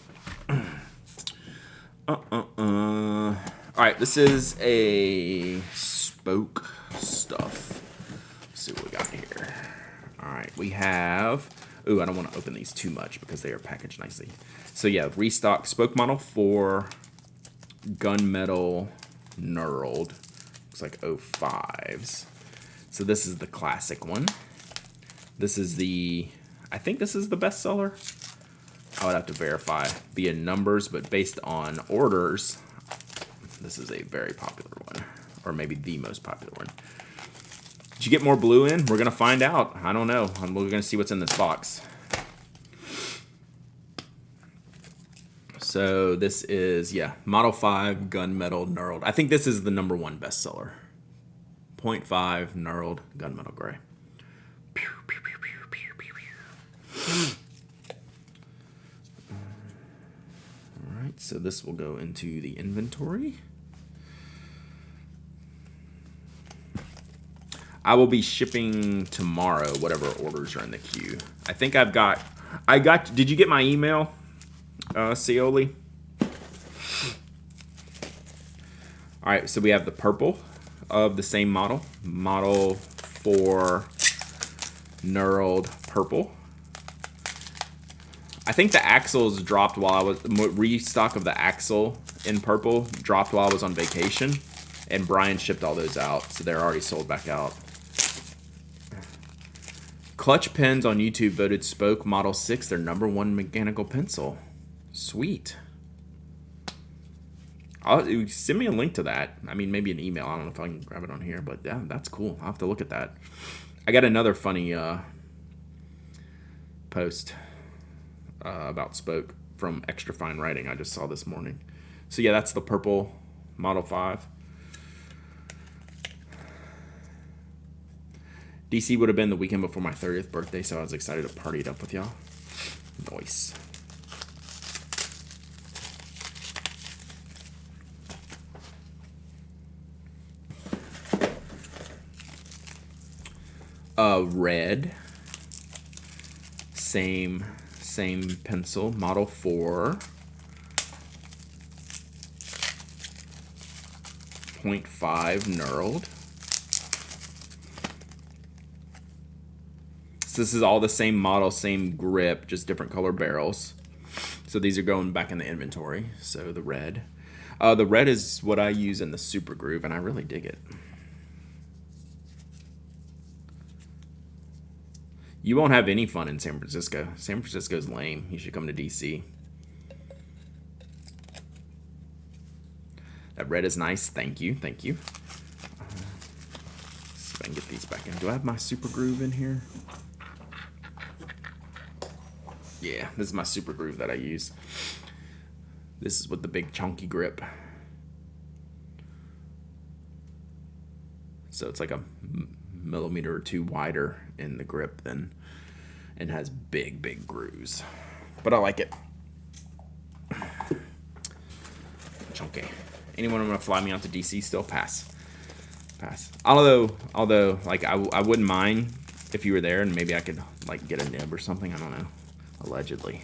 [SPEAKER 1] Alright, this is a spoke stuff. Let's see what we got here. Alright, we have... Ooh, I don't want to open these too much because they are packaged nicely. So yeah, restock spoke model 4, gunmetal knurled. Looks like 05s. So this is the classic one. This is the... I think this is the bestseller. I would have to verify via numbers, but based on orders, this is a very popular one, or maybe the most popular one. Did you get more blue in? We're going to find out. I don't know. We're going to see what's in this box. So this is, yeah, Model 5 gunmetal knurled. I think this is the #1 bestseller. 0.5 knurled gunmetal gray. Alright, so this will go into the inventory. I will be shipping tomorrow whatever orders are in the queue. I think did you get my email, Cioli? Alright, so we have the purple of the same model. Model 4 knurled purple. I think the axles dropped while I was... Restock of the axle in purple dropped while I was on vacation. And Brian shipped all those out, so they're already sold back out. Clutch Pens on YouTube voted Spoke Model 6 their #1 mechanical pencil. Sweet. Send me a link to that. I mean, maybe an email. I don't know if I can grab it on here, but yeah, that's cool. I'll have to look at that. I got another funny post about Spoke from Extra Fine Writing I just saw this morning. So yeah, that's the purple Model 5. DC would have been the weekend before my 30th birthday, so I was excited to party it up with y'all. Nice. Red. Same pencil. Model 4. 0.5 knurled. So this is all the same model, same grip, just different color barrels. So these are going back in the inventory. So the red. The red is what I use in the Super Groove, and I really dig it. You won't have any fun in San Francisco. San Francisco's lame. You should come to DC. That red is nice. Thank you. Thank you. See if I can get these back in. Do I have my Super Groove in here? Yeah, this is my Super Groove that I use. This is with the big chunky grip. So it's like a millimeter or two wider in the grip than, and has big grooves. But I like it. Chunky. Anyone want to fly me out to DC still? Pass. Although like I wouldn't mind if you were there and maybe I could like get a nib or something. I don't know. Allegedly.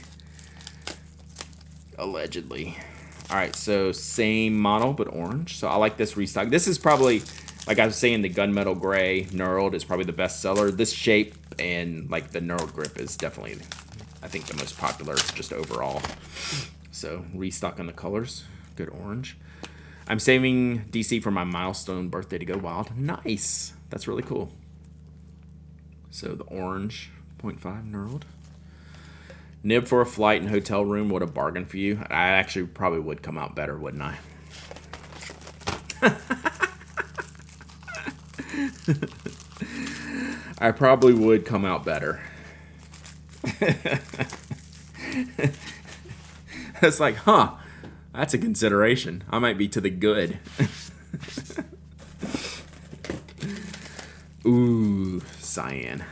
[SPEAKER 1] All right, so same model but orange. So I like this restock. This is probably, like I was saying, the gunmetal gray knurled is probably the best seller. This shape and like the knurled grip is definitely, I think, the most popular just overall. So restocking the colors. Good orange. I'm saving DC for my milestone birthday to go wild. Nice. That's really cool. So the orange 0.5 knurled. Nib for a flight and hotel room. What a bargain for you. I actually probably would come out better, wouldn't I? I probably would come out better. It's like, huh, that's a consideration. I might be to the good. Ooh, cyan.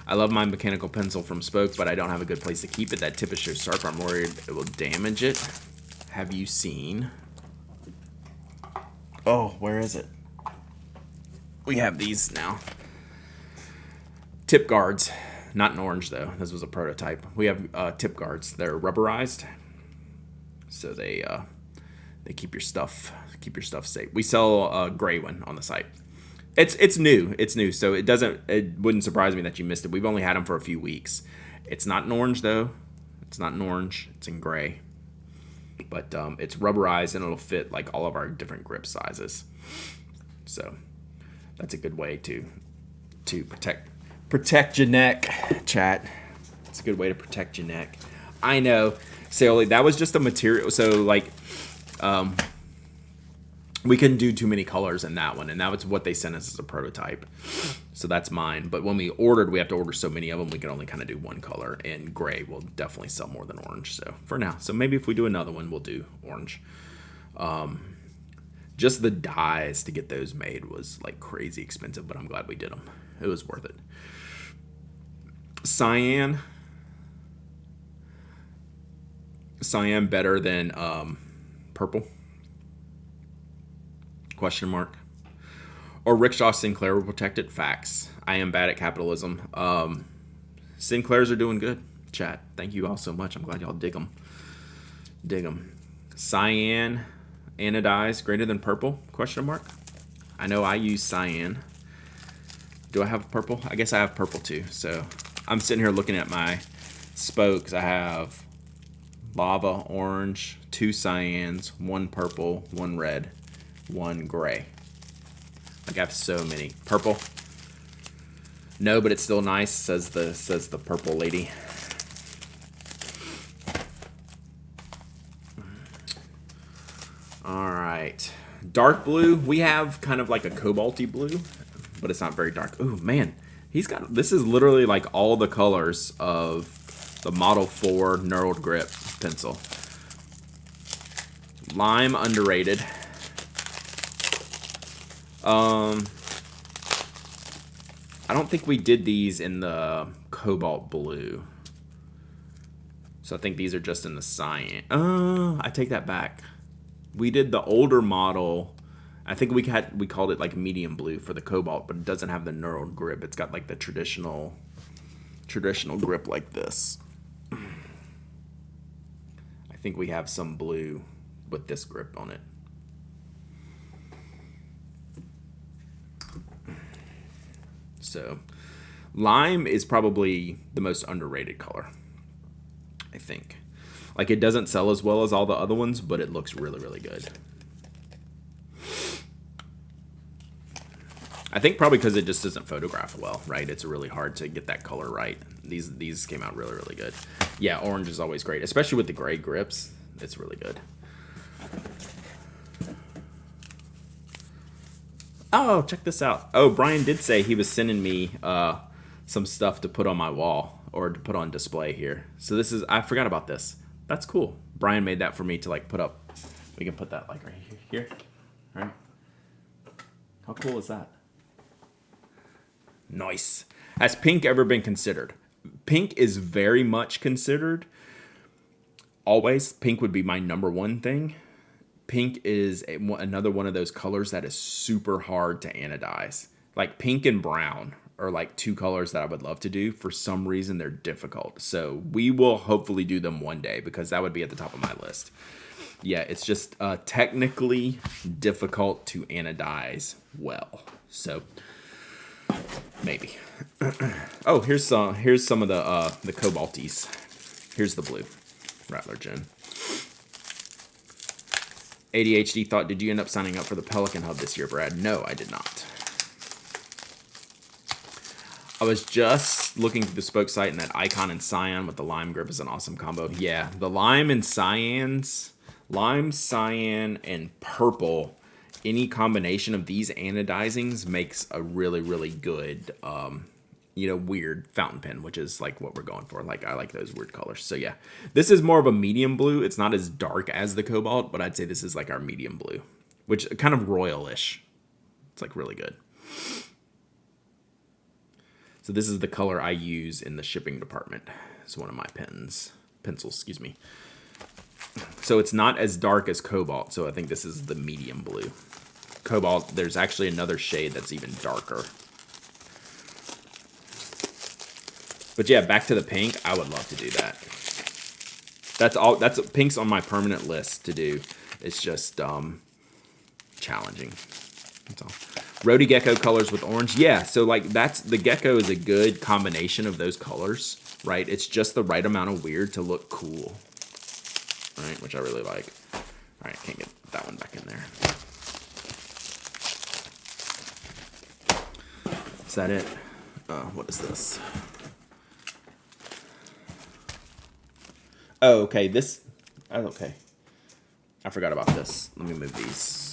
[SPEAKER 1] I love my mechanical pencil from Spoke, but I don't have a good place to keep it. That tip is so sharp, I'm worried it will damage it. Have you seen? Oh, where is it? We have these now. Tip guards. Not in orange, though. This was a prototype. We have tip guards. They're rubberized, so they keep your stuff safe. We sell a gray one on the site. It's new. It's new, so it wouldn't surprise me that you missed it. We've only had them for a few weeks. It's not in orange, though. It's not in orange. It's in gray. But it's rubberized, and it'll fit like all of our different grip sizes. So that's a good way to protect your neck, chat. It's a good way to protect your neck. I know. So that was just a material. So like, we couldn't do too many colors in that one, and that was what they sent us as a prototype. So that's mine. But when we ordered, we have to order so many of them, we can only kind of do one color, and gray will definitely sell more than orange. So for now, so maybe if we do another one, we'll do orange. Just the dyes to get those made was like crazy expensive, but I'm glad we did them. It was worth it. Cyan better than purple? Question mark. Or Rickshaw Sinclair will protect it. Facts. I am bad at capitalism. Sinclairs are doing good. Chat. Thank you all so much. I'm glad y'all dig them. Cyan anodized greater than purple? Question mark. I know I use cyan. Do I have purple? I guess I have purple too. So I'm sitting here looking at my spokes. I have lava, orange, 2 cyans, 1 purple, 1 red, 1 gray. Like I have so many. Purple. No, but it's still nice, says the purple lady. All right. Dark blue. We have kind of like a cobalty blue, but it's not very dark. Ooh, man. He's got, this is literally like all the colors of the Model 4 knurled grip pencil. Lime, underrated. I don't think we did these in the cobalt blue. So I think these are just in the cyan. I take that back. We did the older model. I think we called it like medium blue for the cobalt, but it doesn't have the knurled grip. It's got like the traditional grip like this. I think we have some blue with this grip on it. So, lime is probably the most underrated color, I think. Like, it doesn't sell as well as all the other ones, but it looks really, really good. I think probably because it just doesn't photograph well, right? It's really hard to get that color right. These came out really, really good. Yeah, orange is always great, especially with the gray grips. It's really good. Oh, check this out. Oh, Brian did say he was sending me some stuff to put on my wall or to put on display here. So this is, I forgot about this. That's cool. Brian made that for me to like put up. We can put that like right here. Right? How cool is that? Nice. Has pink ever been considered? Pink is very much considered. Always, pink would be my number one thing. Pink is another one of those colors that is super hard to anodize. Like pink and brown are like two colors that I would love to do. For some reason, they're difficult. So we will hopefully do them one day because that would be at the top of my list. Yeah, it's just technically difficult to anodize well. So maybe. Oh, here's some of the cobalties. Here's the blue Rattler Gin. ADHD thought, did you end up signing up for the Pelican Hub this year, Brad? No, I did not. I was just looking through the Spoke site, and that Icon and Cyan with the lime grip is an awesome combo. Yeah, the lime and cyans, lime, cyan, and purple, any combination of these anodizings makes a really, really good, weird fountain pen, which is like what we're going for. Like, I like those weird colors. So yeah, this is more of a medium blue. It's not as dark as the cobalt, but I'd say this is like our medium blue, which kind of royalish. It's like really good. So this is the color I use in the shipping department. It's one of my pencils, excuse me. So it's not as dark as cobalt. So I think this is the medium blue. Cobalt, there's actually another shade that's even darker. But yeah, back to the pink. I would love to do that. That's pink's on my permanent list to do. It's just challenging. That's all. Rhodey Gecko colors with orange. Yeah, so like the gecko is a good combination of those colors, right? It's just the right amount of weird to look cool, right? Which I really like. All right, can't get that one back in there. Is that it? What is this? Oh, okay. Okay. I forgot about this. Let me move these.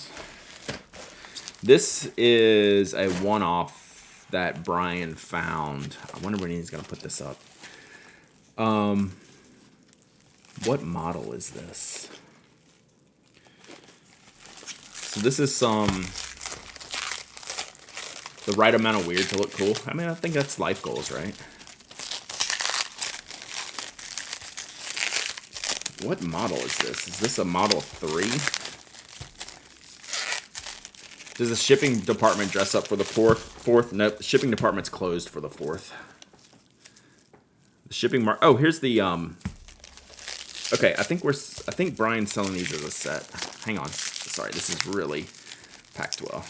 [SPEAKER 1] This is a one-off that Brian found. I wonder when he's going to put this up. What model is this? So this is the right amount of weird to look cool. I mean, I think that's life goals, right? What model is this? Is this a Model 3? Does the shipping department dress up for the fourth? No, the shipping department's closed for the 4th. The shipping oh, here's the okay, I think Brian's selling these as a set. Hang on. Sorry, this is really packed well.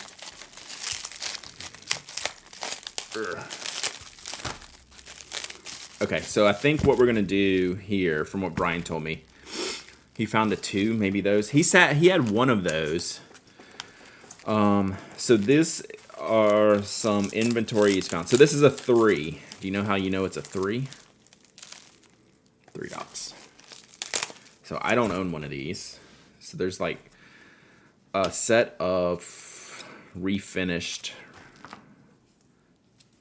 [SPEAKER 1] Okay, so I think what we're gonna do here, from what Brian told me, he found the 2, maybe those. He had one of those. So this are some inventory he's found. So this is a 3. Do you know how you know it's a 3? 3 dots. So I don't own one of these. So there's like a set of refinished,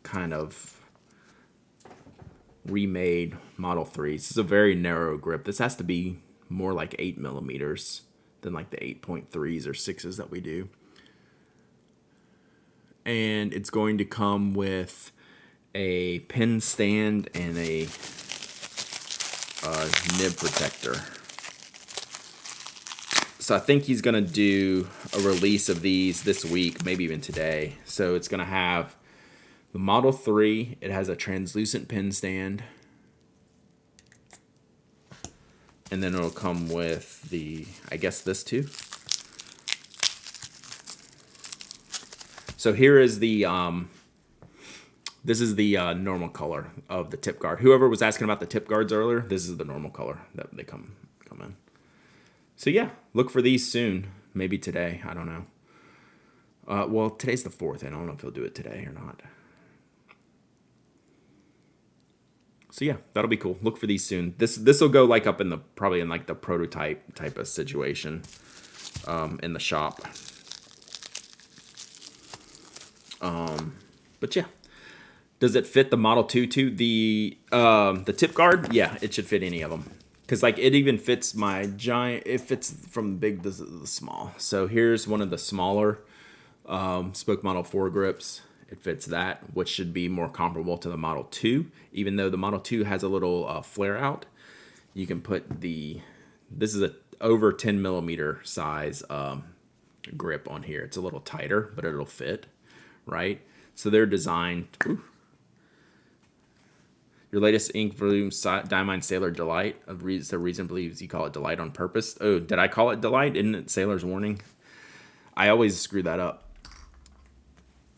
[SPEAKER 1] kind of remade Model 3s. This is a very narrow grip. This has to be more like 8 millimeters than like the 8.3s or 6s that we do. And it's going to come with a pin stand and a nib protector. So I think he's going to do a release of these this week, maybe even today. So it's going to have the Model 3. It has a translucent pin stand. And then it'll come with the, I guess this too. So here is the, this is the normal color of the tip guard. Whoever was asking about the tip guards earlier, this is the normal color that they come in. So yeah, look for these soon. Maybe today, I don't know. Well, today's the 4th. I don't know if he'll do it today or not. So yeah, that'll be cool. Look for these soon. This will go like up in the, probably in like the prototype type of situation in the shop. But yeah, does it fit the Model 2 too? The tip guard, yeah, it should fit any of them. Because like it even fits my giant, it fits from big to the small. So here's one of the smaller Spoke Model 4 grips. It fits that, which should be more comparable to the Model 2. Even though the Model 2 has a little flare out, you can put the, this is a over 10 millimeter size grip on here. It's a little tighter, but it'll fit, right? So they're designed, your latest ink volume, Diamine Sailor Delight. The reason believes you call it Delight on purpose. Oh, did I call it Delight? Isn't it Sailor's Warning? I always screw that up.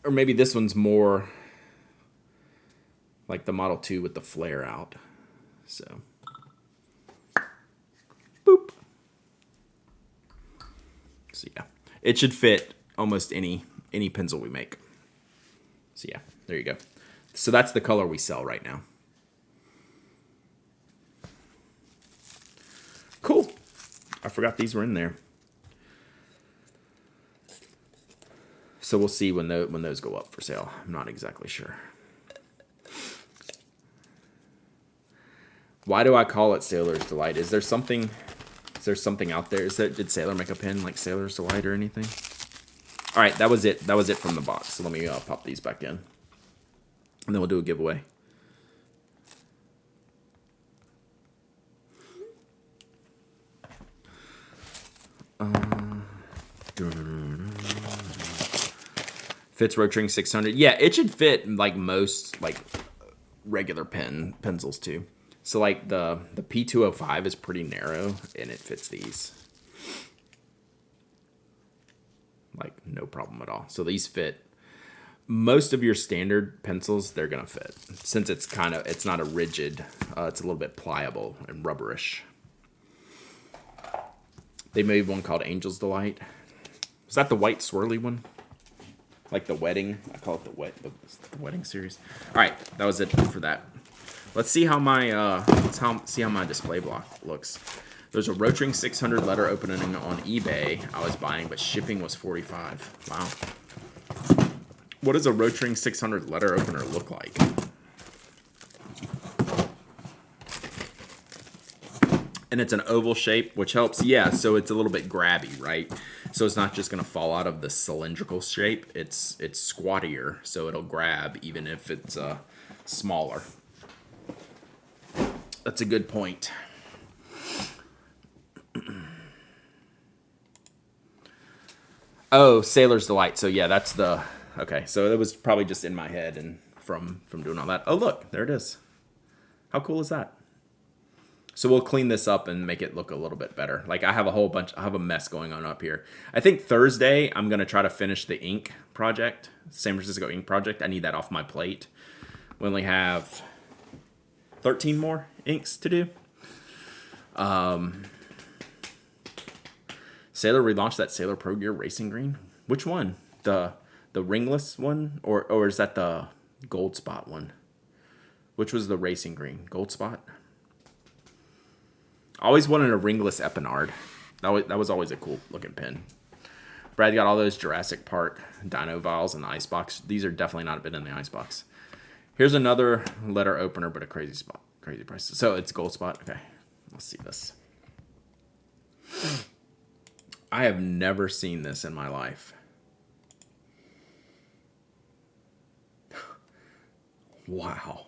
[SPEAKER 1] Or maybe this one's more like the Model 2 with the flare out. So, boop. So yeah, it should fit almost any pencil we make. So yeah, there you go. So that's the color we sell right now. Cool. I forgot these were in there. So we'll see when those go up for sale. I'm not exactly sure. Why do I call it Sailor's Delight? Is there something out there? Did Sailor make a pen like Sailor's Delight or anything? All right, that was it. That was it from the box. So let me pop these back in. And then we'll do a giveaway. Fits Rotring 600. Yeah, it should fit like most like regular pencils too. So like the P205 is pretty narrow and it fits these. Like no problem at all. So these fit most of your standard pencils, they're gonna fit. Since it's not a rigid, it's a little bit pliable and rubberish. They made one called Angel's Delight. Was that the white swirly one? Like the wedding? I call it the wedding series. All right, that was it for that. Let's see how my see how my display block looks. There's a Rotring 600 letter opening on eBay I was buying, but shipping was $45. Wow. What does a Rotring 600 letter opener look like? And it's an oval shape, which helps. Yeah, so it's a little bit grabby, right? So it's not just going to fall out of the cylindrical shape. It's squattier, so it'll grab even if it's smaller. That's a good point. Oh, Sailor's Delight. So yeah, that's the... Okay, so it was probably just in my head and from doing all that. Oh, look, there it is. How cool is that? So we'll clean this up and make it look a little bit better. Like I have a mess going on up here. I think Thursday I'm going to try to finish the ink project, San Francisco ink project. I need that off my plate. We only have 13 more inks to do. Sailor relaunched that Sailor Pro Gear Racing Green. Which one? The The ringless one, or is that the gold spot one? Which was the racing green? Gold spot? I always wanted a ringless Epinard. That was always a cool looking pin. Brad got all those Jurassic Park Dino Vials in the icebox. These are definitely not been in the icebox. Here's another letter opener, but a crazy spot. Crazy price. So it's gold spot. Okay. Let's see this. I have never seen this in my life. Wow.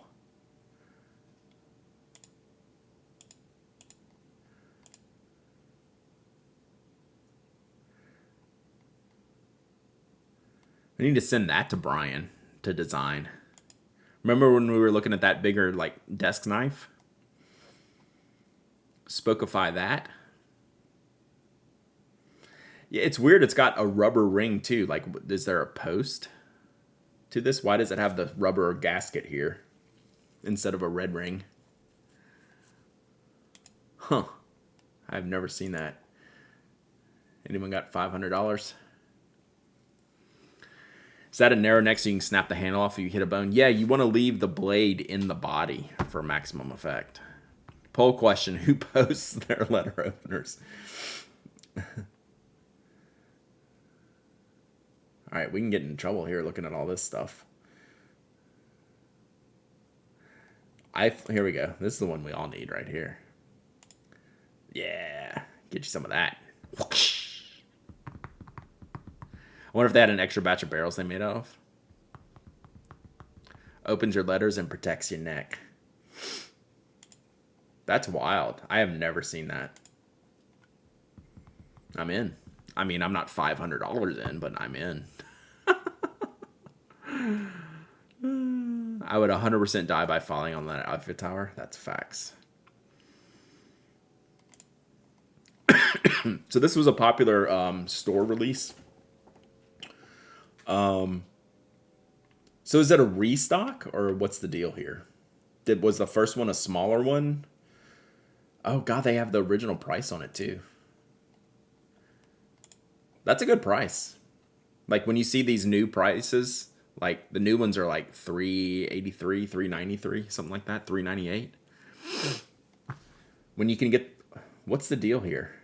[SPEAKER 1] We need to send that to Brian to design. Remember when we were looking at that bigger like desk knife? Spokeify that. Yeah, it's weird. It's got a rubber ring too. Like, is there a post to this? Why does it have the rubber gasket here instead of a red ring? Huh. I've never seen that. Anyone got $500? Is that a narrow neck so you can snap the handle off if you hit a bone? Yeah, you want to leave the blade in the body for maximum effect. Poll question, who posts their letter openers? All right, we can get in trouble here looking at all this stuff. Here we go. This is the one we all need right here. Yeah, get you some of that. I wonder if they had an extra batch of barrels they made off. Opens your letters and protects your neck. That's wild. I have never seen that. I'm in. I mean, I'm not $500 in, but I'm in. I would 100% die by falling on that outfit tower. That's facts. So this was a popular store release. So is it a restock or what's the deal here? Was the first one a smaller one? Oh god, they have the original price on it too. That's a good price. Like when you see these new prices, like the new ones are like $383, $393, something like that, $398. When you can get, what's the deal here?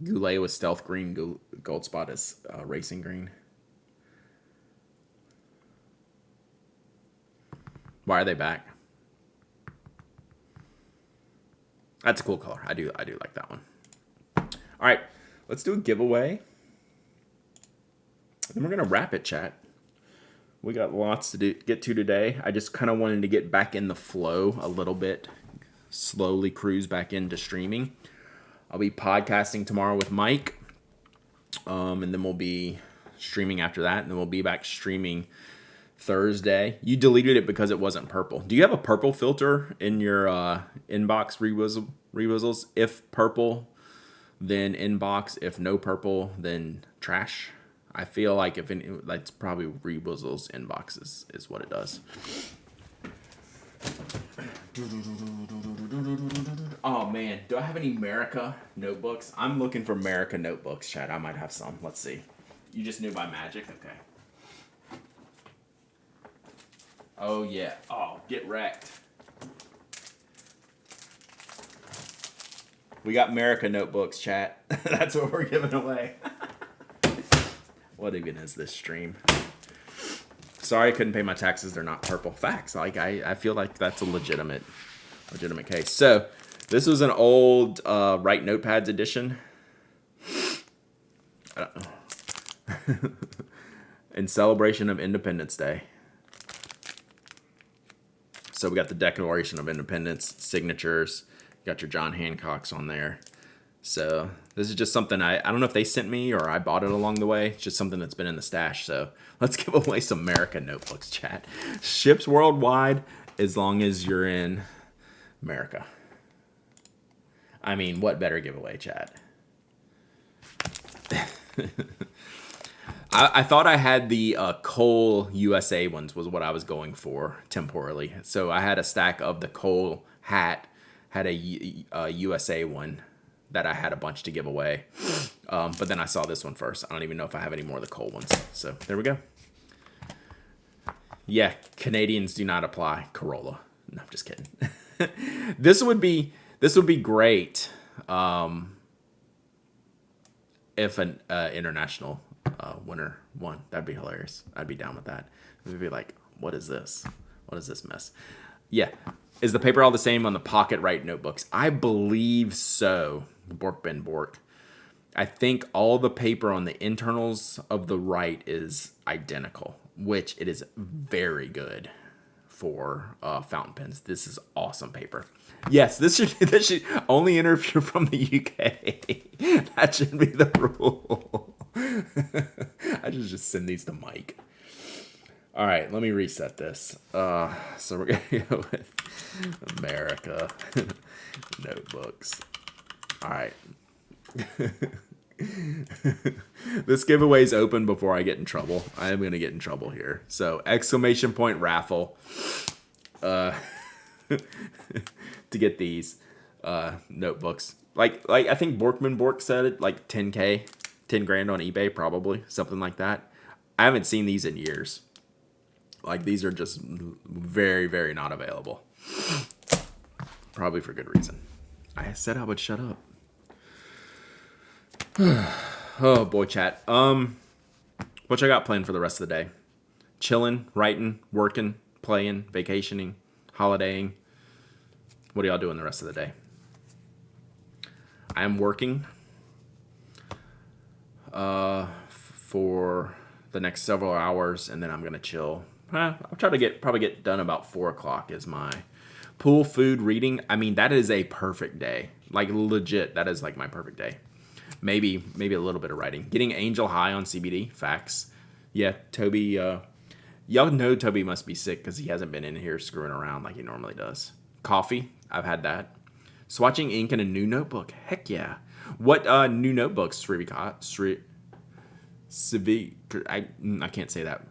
[SPEAKER 1] Goulet with stealth green, gold spot is racing green. Why are they back? That's a cool color. I do like that one. All right, let's do a giveaway. And we're gonna wrap it, chat. We got lots to get to today. I just kind of wanted to get back in the flow a little bit, slowly cruise back into streaming. I'll be podcasting tomorrow with Mike, and then we'll be streaming after that, and then we'll be back streaming Thursday. You deleted it because it wasn't purple. Do you have a purple filter in your inbox rewizzles? If purple, then inbox. If no purple, then trash. I feel like that's probably rewizzles inboxes is what it does. Oh man, do I have any America notebooks? I'm looking for America notebooks, Chad. I might have some. Let's see. You just knew by magic? Okay. Oh yeah. Oh, get wrecked. We got America notebooks, chat. That's what we're giving away. What even is this stream? Sorry I couldn't pay my taxes. They're not purple. Facts. Like I feel like that's a legitimate case. So this was an old Write Notepads edition. I don't know. In celebration of Independence Day. So we got the Declaration of Independence, signatures. You got your John Hancocks on there. So this is just something I don't know if they sent me or I bought it along the way. It's just something that's been in the stash. So let's give away some America notebooks, chat. Ships worldwide as long as you're in America. I mean, what better giveaway, chat? I thought I had the Cole USA ones was what I was going for temporarily. So I had a stack of the Cole hat, had a USA one that I had a bunch to give away. But then I saw this one first. I don't even know if I have any more of the Cole ones. So there we go. Yeah, Canadians do not apply Corolla. No, I'm just kidding. This would be great if an international winner won. That'd be hilarious. I'd be down with that. It would be like, what is this? What is this mess? Yeah. Is the paper all the same on the pocket right notebooks? I believe so. Bork Ben Bork. I think all the paper on the internals of the right is identical, which it is very good for fountain pens. This is awesome paper. Yes, this should only enter if you're from the UK. That should be the rule. I just send these to Mike. All right, let me reset this. So we're gonna go with America notebooks. All right. This giveaway is open before I get in trouble. I am gonna get in trouble here. So exclamation point raffle. To get these notebooks. Like I think Borkman Bork said it, like 10K, 10 grand on eBay, probably something like that. I haven't seen these in years. Like these are just very, very not available. Probably for good reason. I said I would shut up. Oh boy, chat. What I got planned for the rest of the day? Chilling, writing, working, playing, vacationing, holidaying. What are y'all doing the rest of the day? I am working for the next several hours, and then I'm gonna chill. I'll try to probably get done about 4 o'clock is my pool, food, reading. I mean, that is a perfect day. Like legit, that is like my perfect day. Maybe a little bit of writing. Getting Angel high on CBD. Facts. Yeah, Toby. Y'all know Toby must be sick because he hasn't been in here screwing around like he normally does. Coffee. I've had that. Swatching ink in a new notebook. Heck yeah. What new notebooks, Srivikat? I can't say that.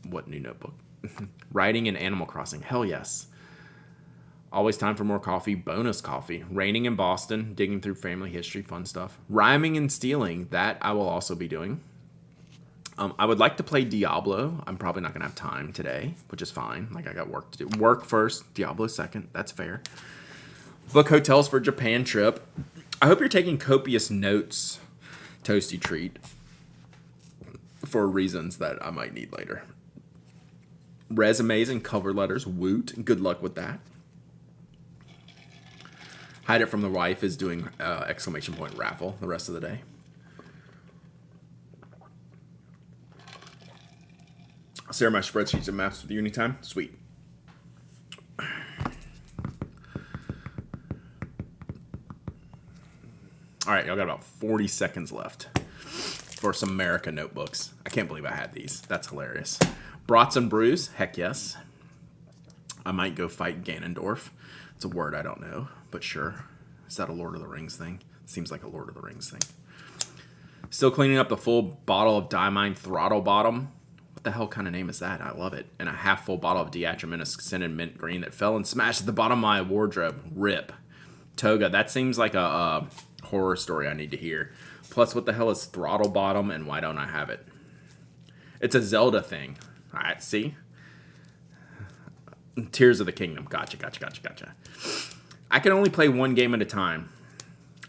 [SPEAKER 1] What new notebook? Writing in Animal Crossing. Hell yes. Always time for more coffee. Bonus coffee. Raining in Boston. Digging through family history. Fun stuff. Rhyming and stealing. That I will also be doing. I would like to play Diablo. I'm probably not going to have time today, which is fine. Like, I got work to do. Work first, Diablo second. That's fair. Book hotels for Japan trip. I hope you're taking copious notes, Toasty Treat, for reasons that I might need later. Resumes and cover letters. Woot. Good luck with that. Hide It From the Wife is doing exclamation point raffle the rest of the day. Share my spreadsheets and maps with you anytime. Sweet. All right, y'all got about 40 seconds left for some America notebooks. I can't believe I had these. That's hilarious. Brats and Brews. Heck yes. I might go fight Ganondorf. It's a word I don't know, but sure. Is that a Lord of the Rings thing? Seems like a Lord of the Rings thing. Still cleaning up the full bottle of Diamine Throttle Bottom. What the hell kind of name is that? I love it. And a half full bottle of Diatramenous Scented Mint Green that fell and smashed at the bottom of my wardrobe. Rip. Toga. That seems like a horror story I need to hear. Plus, what the hell is Throttle Bottom and why don't I have it? It's a Zelda thing. All right, see? Tears of the Kingdom. Gotcha. I can only play one game at a time.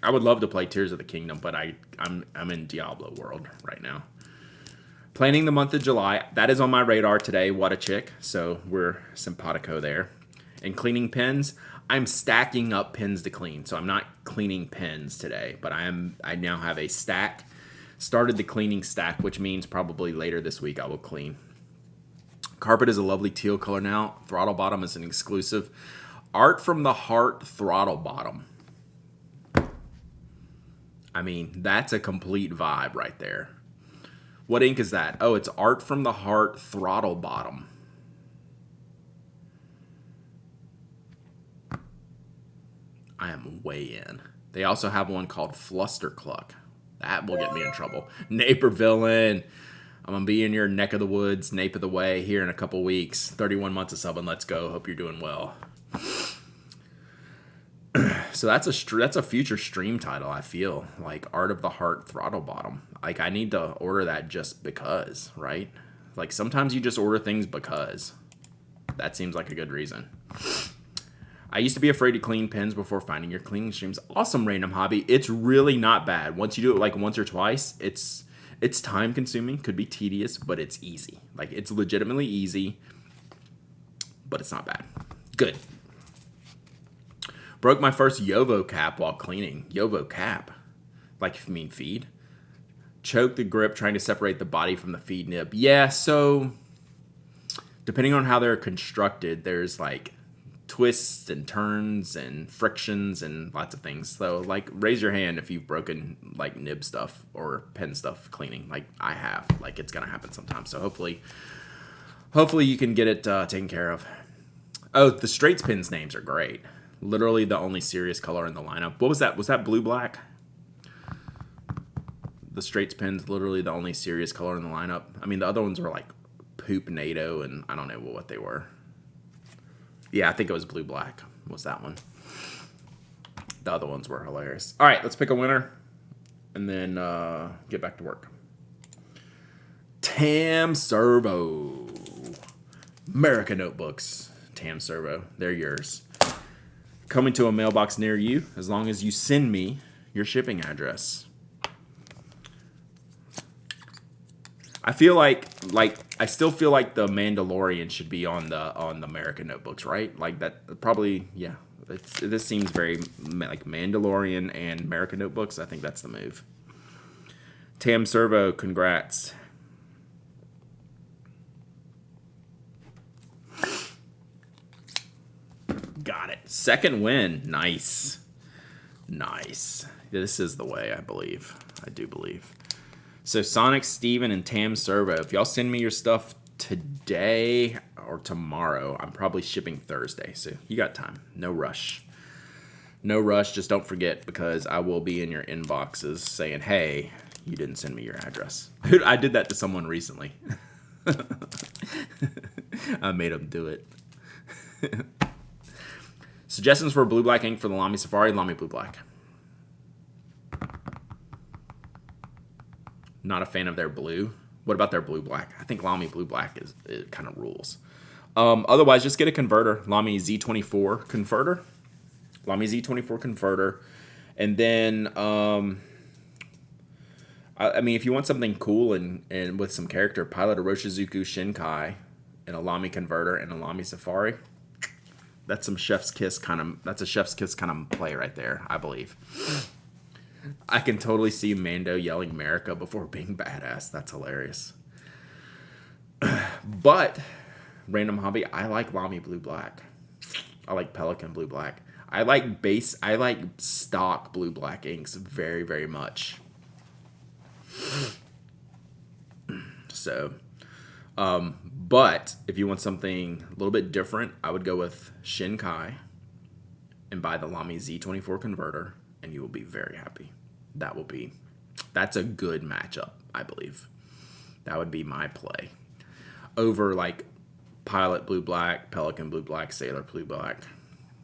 [SPEAKER 1] I would love to play Tears of the Kingdom, but I'm in Diablo world right now. Planning the month of July. That is on my radar today. What a chick. So we're simpatico there. And cleaning pens. I'm stacking up pens to clean. So I'm not cleaning pens today, but I now have a stack. Started the cleaning stack, which means probably later this week I will clean. Carpet is a lovely teal color now. Throttle Bottom is an exclusive. Art from the Heart Throttle Bottom. I mean, that's a complete vibe right there. What ink is that? Oh, it's Art from the Heart Throttle Bottom. I am way in. They also have one called Fluster Cluck. That will get me in trouble. Neighbor Villain. I'm going to be in your neck of the woods, nape of the way here in a couple weeks. 31 months of subbing. Let's go. Hope you're doing well. So that's a future stream title, I feel. Like Art of the Heart Throttle Bottom. Like I need to order that just because, right? Like sometimes you just order things because. That seems like a good reason. I used to be afraid to clean pins before finding your cleaning streams. Awesome, Random Hobby. It's really not bad. Once you do it like once or twice, it's time consuming, could be tedious, but it's easy. Like it's legitimately easy, but it's not bad. Good. Broke my first Yovo cap while cleaning. Yovo cap? Like if you mean feed? Choked the grip trying to separate the body from the feed nib. Yeah, so depending on how they're constructed, there's like twists and turns and frictions and lots of things. So like raise your hand if you've broken like nib stuff or pen stuff cleaning. Like I have. Like it's gonna happen sometimes. So hopefully you can get it taken care of. Oh, the straights pins names are great. Literally the only serious color in the lineup. What was that? Was that blue black? The straights pins literally the only serious color in the lineup. I mean the other ones were like Poop NATO and I don't know what they were. Yeah, I think it was blue black was that one. The other ones were hilarious. All right, let's pick a winner and then get back to work. Tam Servo. America Notebooks. Tam Servo. They're yours. Coming to a mailbox near you as long as you send me your shipping address. I feel like I still feel like the Mandalorian should be on the American Notebooks, right? Like that probably, yeah. This seems very like Mandalorian and American Notebooks. I think that's the move. Tam Servo, congrats. Got it. Second win. Nice. This is the way, I believe. I do believe. So Sonic, Steven, and Tam Servo, if y'all send me your stuff today or tomorrow, I'm probably shipping Thursday. So you got time. No rush. Just don't forget because I will be in your inboxes saying, hey, you didn't send me your address. I did that to someone recently. I made them do it. Suggestions for blue black ink for the Lamy Safari, Lamy Blue Black. Not a fan of their blue. What about their blue black? I think Lamy Blue Black it kind of rules. Otherwise, just get a converter. Lamy Z24 converter. Lamy Z24 converter. And then, I mean, if you want something cool and with some character, pilot a Roshizuku Shinkai and a Lamy converter and a Lamy Safari. That's some chef's kiss kind of play right there, I believe. I can totally see Mando yelling America before being badass. That's hilarious. But, Random Hobby, I like Lamy Blue Black. I like Pelikan Blue Black. I like stock blue black inks very, very much. So, but if you want something a little bit different, I would go with Shinkai and buy the Lamy Z24 converter, and you will be very happy. That's a good matchup, I believe. That would be my play. Over like Pilot Blue Black, Pelikan Blue Black, Sailor Blue Black.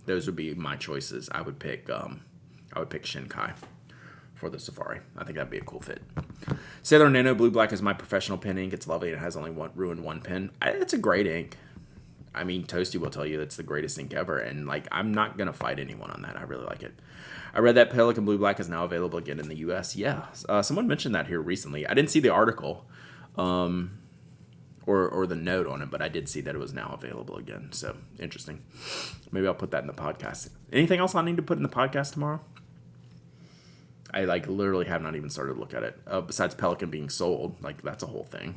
[SPEAKER 1] Those would be my choices. I would pick Shinkai for the Safari. I think that'd be a cool fit. Sailor Nano Blue Black is my professional pen ink. It's lovely. It has only one pen. It's a great ink. I mean, Toasty will tell you it's the greatest ink ever, and like I'm not gonna fight anyone on that. I really like it. I read that Pelikan Blue Black is now available again in the U.S. Yeah, someone mentioned that here recently. I didn't see the article, or the note on it, but I did see that it was now available again. So interesting. Maybe I'll put that in the podcast. Anything else I need to put in the podcast tomorrow? I like literally have not even started to look at it. Besides Pelikan being sold, like that's a whole thing.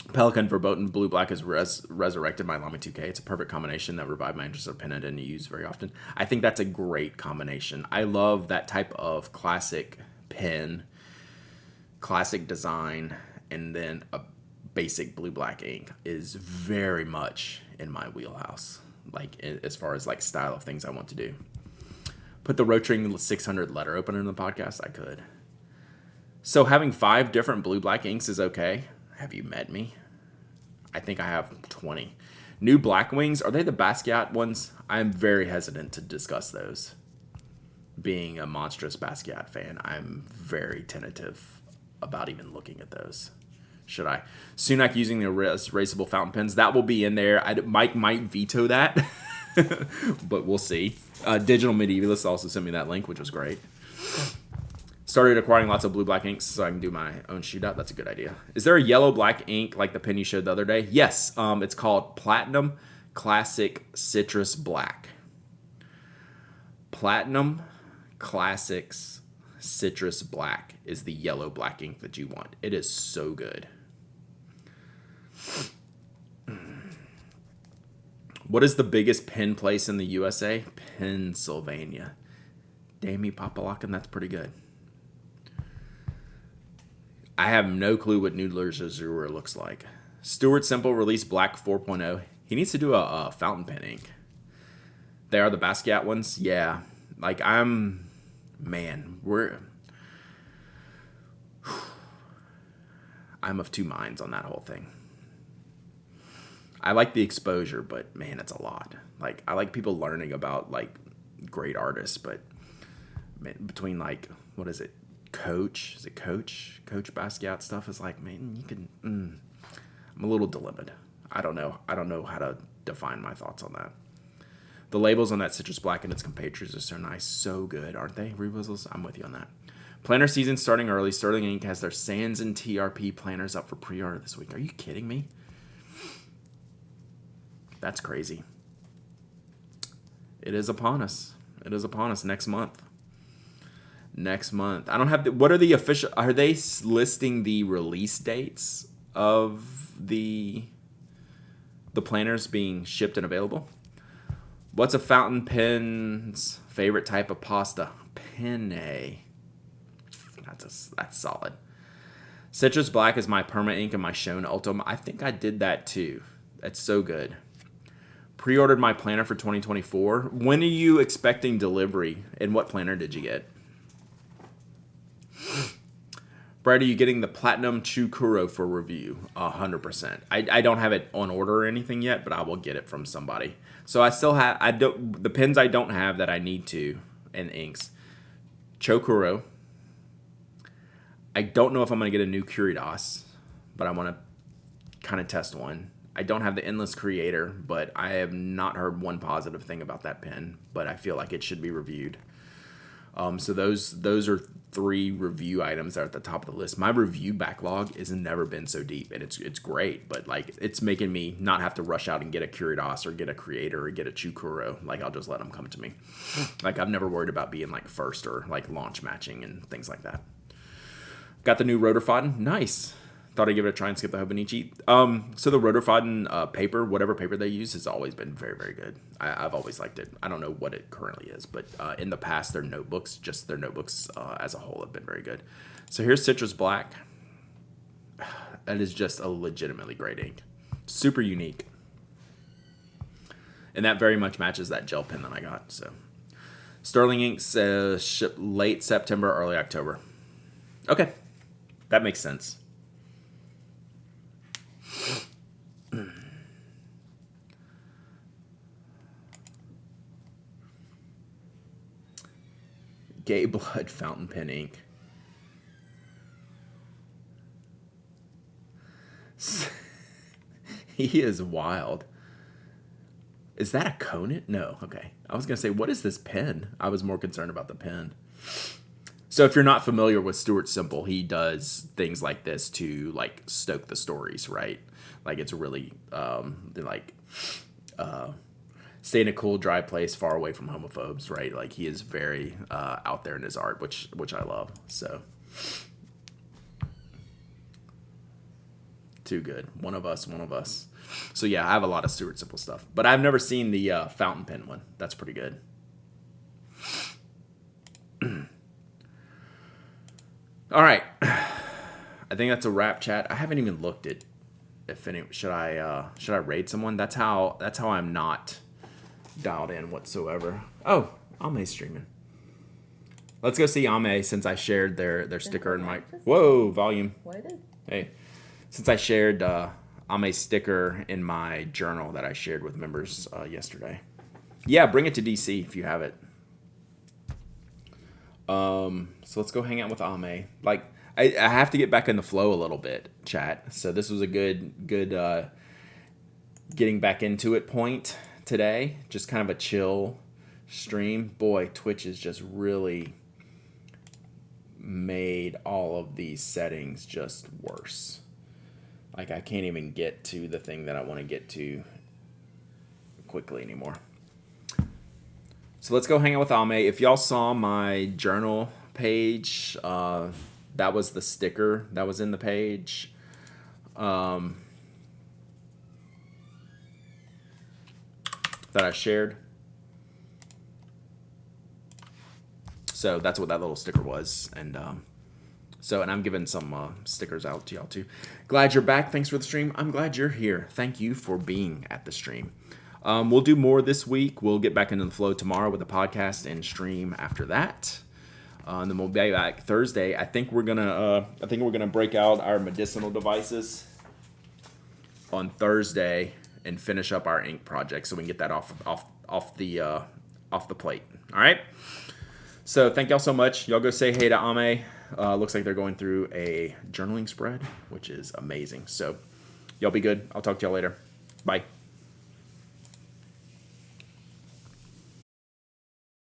[SPEAKER 1] Pelikan Verboten Blue Black is resurrected by Lamy 2K. It's a perfect combination that revived my interest in pen I didn't use very often. I think that's a great combination. I love that type of classic pen, classic design, and then a basic blue black ink is very much in my wheelhouse. Like as far as like style of things I want to do. Put the Rotring 600 letter opener in the podcast. I could. So having 5 different blue-black inks is okay. Have you met me? I think I have 20. New Blackwings, are they the Basquiat ones? I'm very hesitant to discuss those. Being a monstrous Basquiat fan, I'm very tentative about even looking at those. Should I? Sunak using the erasable fountain pens, that will be in there. Mike might veto that, but we'll see. Digital Medievalist also sent me that link, which was great. Started acquiring lots of blue-black inks so I can do my own shootout. That's a good idea. Is there a yellow-black ink like the pen you showed the other day? Yes. It's called Platinum Classic Citrus Black. Platinum Classics Citrus Black is the yellow-black ink that you want. It is so good. What is the biggest pen place in the USA? Pennsylvania. Damn you, Papalakan, that's pretty good. I have no clue what Noodler's Azure looks like. Stuart Simple released Black 4.0. He needs to do a fountain pen ink. They are the Basquiat ones? Yeah. Like, I'm of two minds on that whole thing. I like the exposure, but man, it's a lot. Like, I like people learning about, like, great artists, but man, between, like, what is it? Coach Basquiat stuff is like, man, you can I'm a little dilemmaed. I don't know how to define my thoughts on that. The labels on that Citrus Black and its compatriots are so nice, so good, aren't they? Rebuzzles, I'm with you on that. Planner season starting early. Sterling Ink has their Sans and TRP planners up for pre-order this week. Are you kidding me? That's crazy. It is upon us. Next month. I don't have what are the official, are they listing the release dates of the planners being shipped and available? What's a fountain pen's favorite type of pasta? Penne. That's solid. Citrus Black is my perma ink and my Shone Ultima. I think I did that too. That's so good. Pre-ordered my planner for 2024. When are you expecting delivery? And what planner did you get? Brad, are you getting the Platinum Chukuro for review? 100%. I don't have it on order or anything yet, but I will get it from somebody. So I still have, the pens I don't have that I need to, and inks. Chokuro. I don't know if I'm going to get a new Curidas, but I want to kind of test one. I don't have the Endless Creator, but I have not heard one positive thing about that pen, but I feel like it should be reviewed. So those are 3 review items that are at the top of the list. My review backlog has never been so deep, and it's great, but like it's making me not have to rush out and get a Curidas or get a Creator or get a Chukuro. Like I'll just let them come to me. Like I've never worried about being like first or like launch matching and things like that. Got the new Rotorfaden. Nice. Thought I'd give it a try and skip the Hobonichi. So the Rotorfaden paper, whatever paper they use, has always been very, very good. I've always liked it. I don't know what it currently is, but in the past, their notebooks as a whole have been very good. So here's Citrus Black. That is just a legitimately great ink. Super unique. And that very much matches that gel pen that I got. So Sterling Ink says ship late September, early October. Okay, that makes sense. Gay Blood fountain pen ink. He is wild. Is that a Conant? No. Okay. I was going to say, what is this pen? I was more concerned about the pen. So if you're not familiar with Stuart Simple, he does things like this to like stoke the stories, right? Like it's really stay in a cool, dry place far away from homophobes, right? Like he is very out there in his art, which I love. So too good. One of us. So yeah, I have a lot of Stuart Simple stuff, but I've never seen the fountain pen one. That's pretty good. All right, I think that's a wrap, chat. I haven't even looked at if any. Should I raid someone? That's how I'm not dialed in whatsoever. Oh, I'm streaming. Let's go see Ame since I shared their sticker in my.
[SPEAKER 2] Just-
[SPEAKER 1] Whoa, volume.
[SPEAKER 2] What it is?
[SPEAKER 1] Hey, since I shared Ame's sticker in my journal that I shared with members yesterday. Yeah, bring it to DC if you have it. So let's go hang out with Ame. Like, I have to get back in the flow a little bit, chat. So this was a good getting back into it point today. Just kind of a chill stream. Boy, Twitch has just really made all of these settings just worse. Like, I can't even get to the thing that I want to get to quickly anymore. So let's go hang out with Ame. If y'all saw my journal page, that was the sticker that was in the page. That I shared. So that's what that little sticker was. And I'm giving some stickers out to y'all too. Glad you're back. Thanks for the stream. I'm glad you're here. Thank you for being at the stream. We'll do more this week. We'll get back into the flow tomorrow with the podcast and stream after that. And then we'll be back Thursday. I think we're gonna break out our medicinal devices on Thursday and finish up our ink project so we can get that off the plate. All right. So thank y'all so much. Y'all go say hey to Ame. Looks like they're going through a journaling spread, which is amazing. So y'all be good. I'll talk to y'all later. Bye.